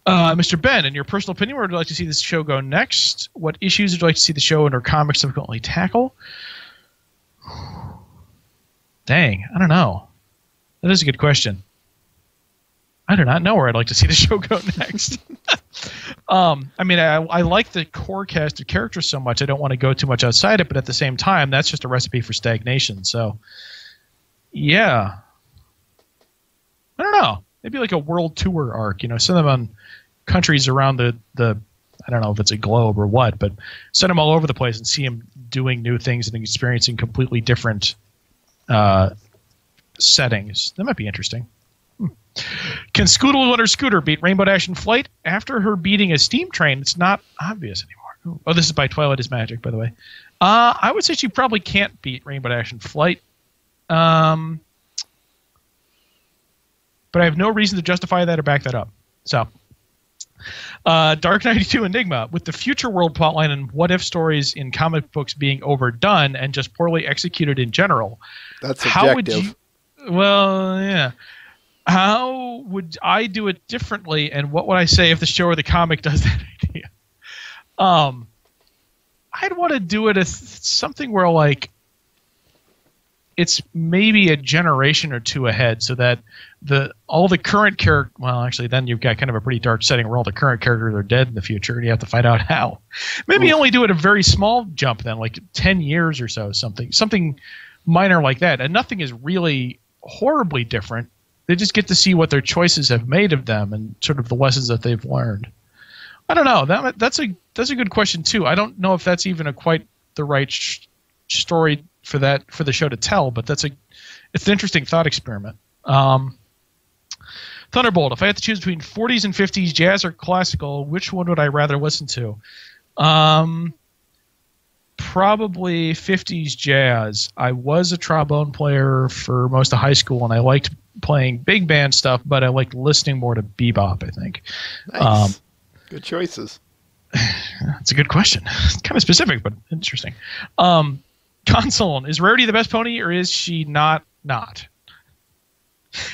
Mr. Ben, in your personal opinion, where would you like to see this show go next? What issues would you like to see the show and her comics subsequently tackle? Dang, I don't know. That is a good question. I do not know where I'd like to see the show go next. I mean, I like the core cast of characters so much, I don't want to go too much outside it, but at the same time, that's just a recipe for stagnation. So, yeah. I don't know. Maybe like a world tour arc, you know, send them on countries around the I don't know if it's a globe or what, but send them all over the place and see them doing new things and experiencing completely different settings. That might be interesting. Can Scoodle or Scooter beat Rainbow Dash in flight? After her beating a steam train, it's not obvious anymore. Oh, this is by Twilight is Magic, by the way. I would say she probably can't beat Rainbow Dash in flight. But I have no reason to justify that or back that up. So, Dark 92 Enigma. With the future world plotline and what-if stories in comic books being overdone and just poorly executed in general, That's how would subjective. you... Well, yeah. How would I do it differently, and what would I say if the show or the comic does that idea? I'd want to do it as something where, like, it's maybe a generation or two ahead, so that all the current character... Well, actually, then you've got kind of a pretty dark setting where all the current characters are dead in the future, and you have to find out how. Maybe only do it a very small jump then, like 10 years or so, something minor like that. And nothing is really horribly different. They just get to see what their choices have made of them and sort of the lessons that they've learned. I don't know. That's a good question too. I don't know if that's even quite the right story for the show to tell, but it's an interesting thought experiment. Thunderbolt. If I had to choose between 40s and 50s jazz or classical, which one would I rather listen to? Probably 50s jazz. I was a trombone player for most of high school, and I liked playing big band stuff, but I liked listening more to bebop, I think. Nice. Good choices. That's a good question. It's kind of specific, but interesting. Console. Is Rarity the best pony, or is she not?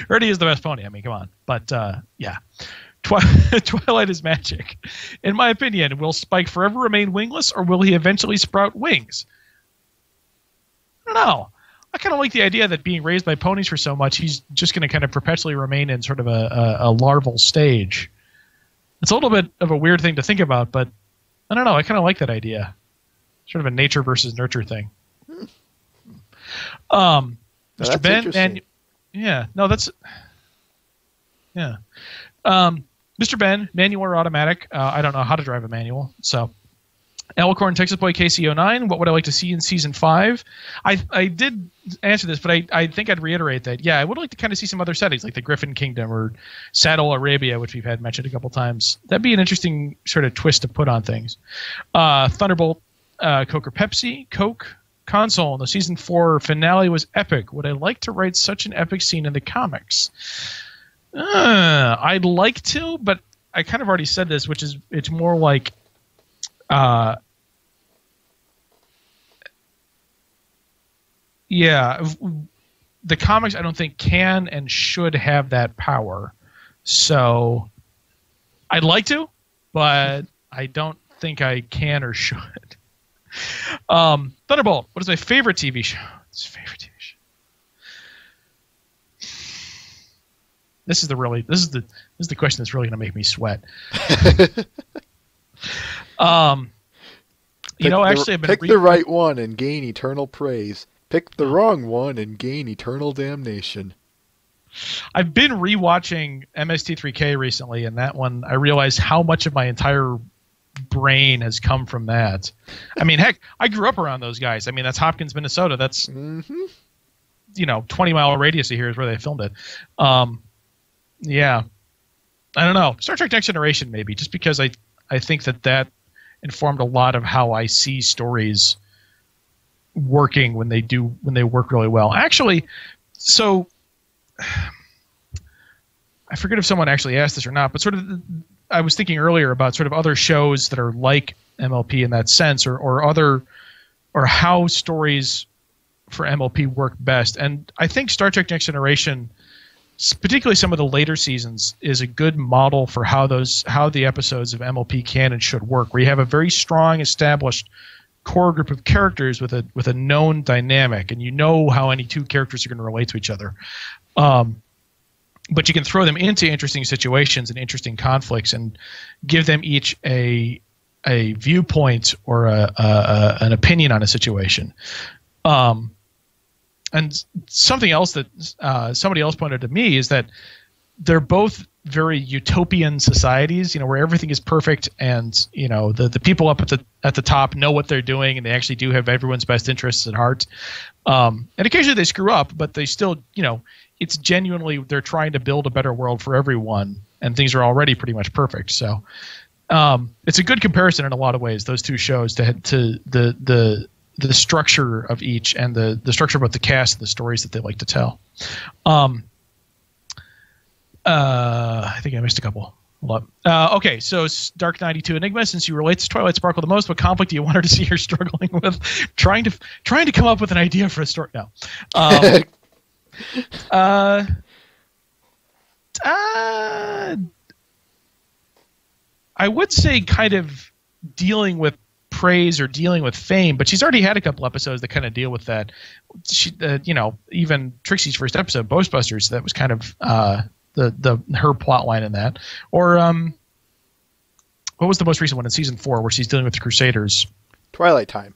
Rarity is the best pony. I mean, come on. But, yeah. Twilight is Magic. In my opinion, will Spike forever remain wingless, or will he eventually sprout wings? I don't know. I kind of like the idea that being raised by ponies for so much, he's just going to kind of perpetually remain in sort of a larval stage. It's a little bit of a weird thing to think about, but I don't know. I kind of like that idea. Sort of a nature versus nurture thing. Mr. Ben, yeah. Mr. Ben, manual or automatic? I don't know how to drive a manual, so... Alicorn, Texas Boy, KC09. What would I like to see in Season 5? I did answer this, but I think I'd reiterate that, yeah, I would like to kind of see some other settings, like the Griffin Kingdom or Saddle Arabia, which we've had mentioned a couple times. That'd be an interesting sort of twist to put on things. Thunderbolt, Coke or Pepsi? Coke. Console. The Season 4 finale was epic. Would I like to write such an epic scene in the comics? I'd like to, but I kind of already said this, which is it's more like... yeah, the comics I don't think can and should have that power. So I'd like to, but I don't think I can or should. Thunderbolt, what is my favorite TV show? It's favorite TV show. This is the question that's really going to make me sweat. Actually, I've been pick the right one and gain eternal praise. Pick the wrong one and gain eternal damnation. I've been rewatching MST3K recently, and that one I realized how much of my entire brain has come from that. I mean, heck, I grew up around those guys. I mean, that's Hopkins, Minnesota. That's 20-mile radius of here is where they filmed it. Yeah, I don't know. Star Trek Next Generation maybe, just because I think that informed a lot of how I see stories working when they work really well. Actually, so I forget if someone actually asked this or not, but sort of I was thinking earlier about sort of other shows that are like MLP in that sense, or how stories for MLP work best. And I think Star Trek Next Generation, particularly some of the later seasons, is a good model for how the episodes of MLP can and should work, where you have a very strong established core group of characters with a known dynamic, and you know how any two characters are going to relate to each other. But you can throw them into interesting situations and interesting conflicts and give them each a viewpoint or an opinion on a situation. And something else that somebody else pointed to me is that they're both very utopian societies, where everything is perfect, and the people up at the top know what they're doing, and they actually do have everyone's best interests at heart. And occasionally they screw up, but they still, it's genuinely they're trying to build a better world for everyone, and things are already pretty much perfect. So it's a good comparison in a lot of ways, those two shows, to the structure of each, and the structure about the cast and the stories that they like to tell. I think I missed a couple. Hold up. Okay, so Dark 92 Enigma, since you relate to Twilight Sparkle the most, what conflict do you want her to see her struggling with? Trying to come up with an idea for a story. No. I would say kind of dealing with praise or dealing with fame, but she's already had a couple episodes that kind of deal with that. She, even Trixie's first episode, Ghostbusters, that was kind of her plot line in that. Or what was the most recent one in season 4 where she's dealing with the Crusaders? Twilight Time.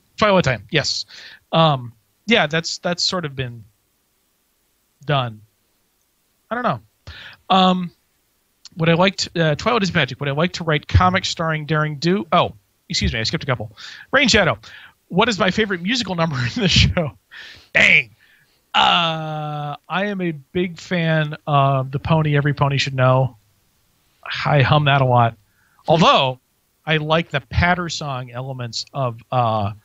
Yes. Yeah, that's sort of been done. I don't know. What I liked, Twilight is Magic. Would I like to write comics starring Daring Do? Oh, excuse me, I skipped a couple. Rain Shadow. What is my favorite musical number in the show? Dang. I am a big fan of The Pony Every Pony Should Know. I hum that a lot. Although, I like the patter song elements of Find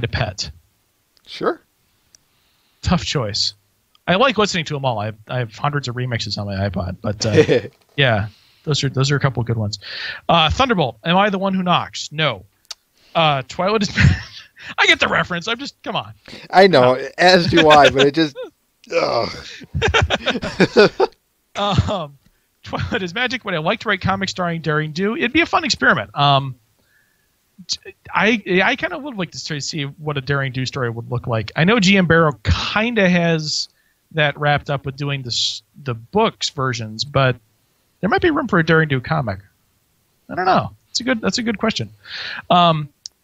a Pet. Sure. Tough choice. I like listening to them all. I have hundreds of remixes on my iPod. But, yeah, those are a couple of good ones. Thunderbolt. Am I the one who knocks? No. Twilight is... I get the reference. I'm just, come on. I know, as do I, but it just, Twilight is Magic. Would I like to write comics starring Daring Do? It'd be a fun experiment. I kind of would like to see what a Daring Do story would look like. I know GM Barrow kind of has that wrapped up with doing the books versions, but there might be room for a Daring Do comic. I don't know. That's a good question.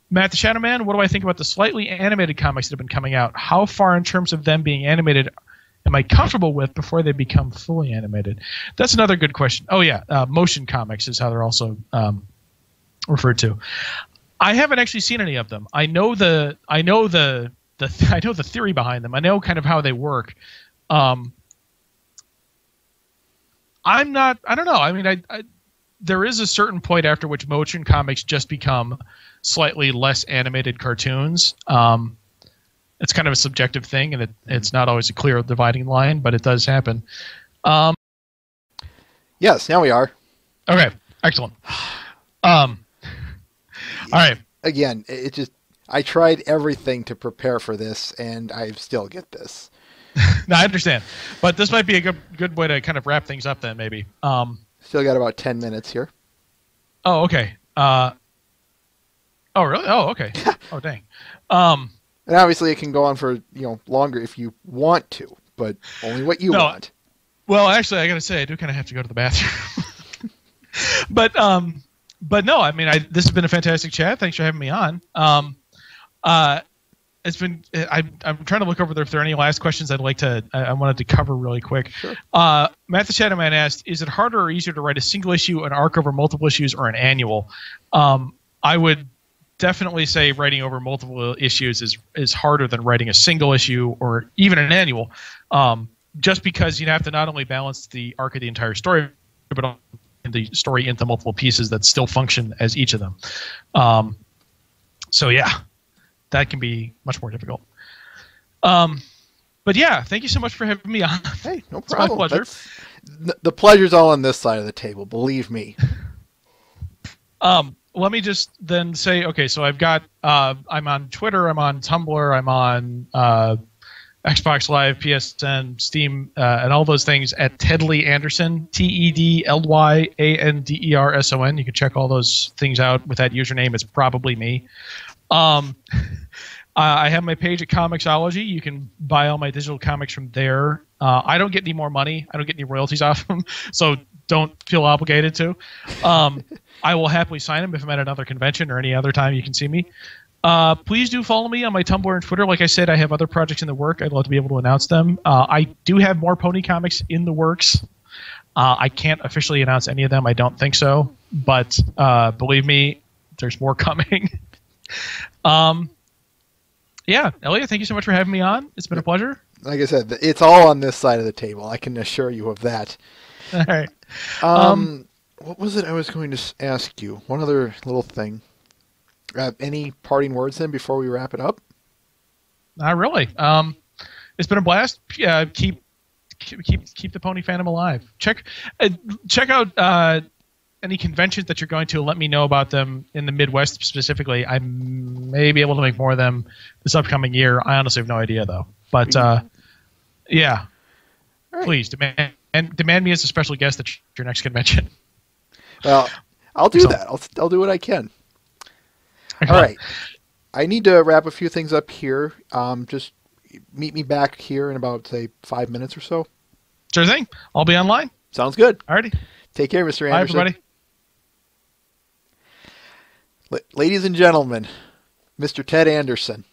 Matt the Shadow Man, what do I think about the slightly animated comics that have been coming out? How far in terms of them being animated am I comfortable with before they become fully animated? That's another good question. Oh yeah, motion comics is how they're also referred to. I haven't actually seen any of them. I know the theory behind them. I know kind of how they work. I don't know. I mean, there is a certain point after which motion comics just become slightly less animated cartoons. It's kind of a subjective thing, and it's not always a clear dividing line, but it does happen. Yes, now we are. Okay, excellent. All right. Again, I tried everything to prepare for this, and I still get this. No, I understand, but this might be a good way to kind of wrap things up then, maybe. Still got about 10 minutes here. Oh, okay. Oh, really? Oh, okay. Oh, dang. And obviously, it can go on for longer if you want to, but only what you want. Well, actually, I got to say, I do kind of have to go to the bathroom. But no, I mean, this has been a fantastic chat. Thanks for having me on. It's been. I'm trying to look over there if there are any last questions I wanted to cover really quick. Sure. Matt the Shadow Man asked, "Is it harder or easier to write a single issue, an arc over multiple issues, or an annual?" I would definitely say writing over multiple issues is harder than writing a single issue or even an annual, just because you have to not only balance the arc of the entire story, but also the story into multiple pieces that still function as each of them. So yeah, that can be much more difficult. But yeah, thank you so much for having me on. Hey, no problem. It's my pleasure. The pleasure's all on this side of the table, believe me. let me just then say, okay, so I've got, I'm on Twitter, I'm on Tumblr, I'm on Xbox Live, PSN, Steam, and all those things at Tedley Anderson, TEDLYANDERSON. You can check all those things out with that username. It's probably me. I have my page at Comixology. You can buy all my digital comics from there. I don't get any more money. I don't get any royalties off them, so don't feel obligated to. I will happily sign them if I'm at another convention or any other time you can see me. Please do follow me on my Tumblr and Twitter. Like I said, I have other projects in the work. I'd love to be able to announce them. I do have more pony comics in the works. I can't officially announce any of them. I don't think so. But believe me, there's more coming. Yeah, Elliot, thank you so much for having me on. It's been a pleasure. Like I said, it's all on this side of the table. I can assure you of that. All right. What was it I was going to ask you? One other little thing. Any parting words then before we wrap it up? Not really. It's been a blast. Keep the pony fandom alive. Check out any conventions that you're going to. Let me know about them in the Midwest specifically. I may be able to make more of them this upcoming year. I honestly have no idea though. But yeah, right. Please demand me as a special guest at your next convention. Well, I'll do that. I'll do what I can. All right. I need to wrap a few things up here. Just meet me back here in about, say, 5 minutes or so. Sure thing. I'll be online. Sounds good. Alrighty. Take care, Mr. Anderson. Bye, everybody. Ladies and gentlemen, Mr. Ted Anderson.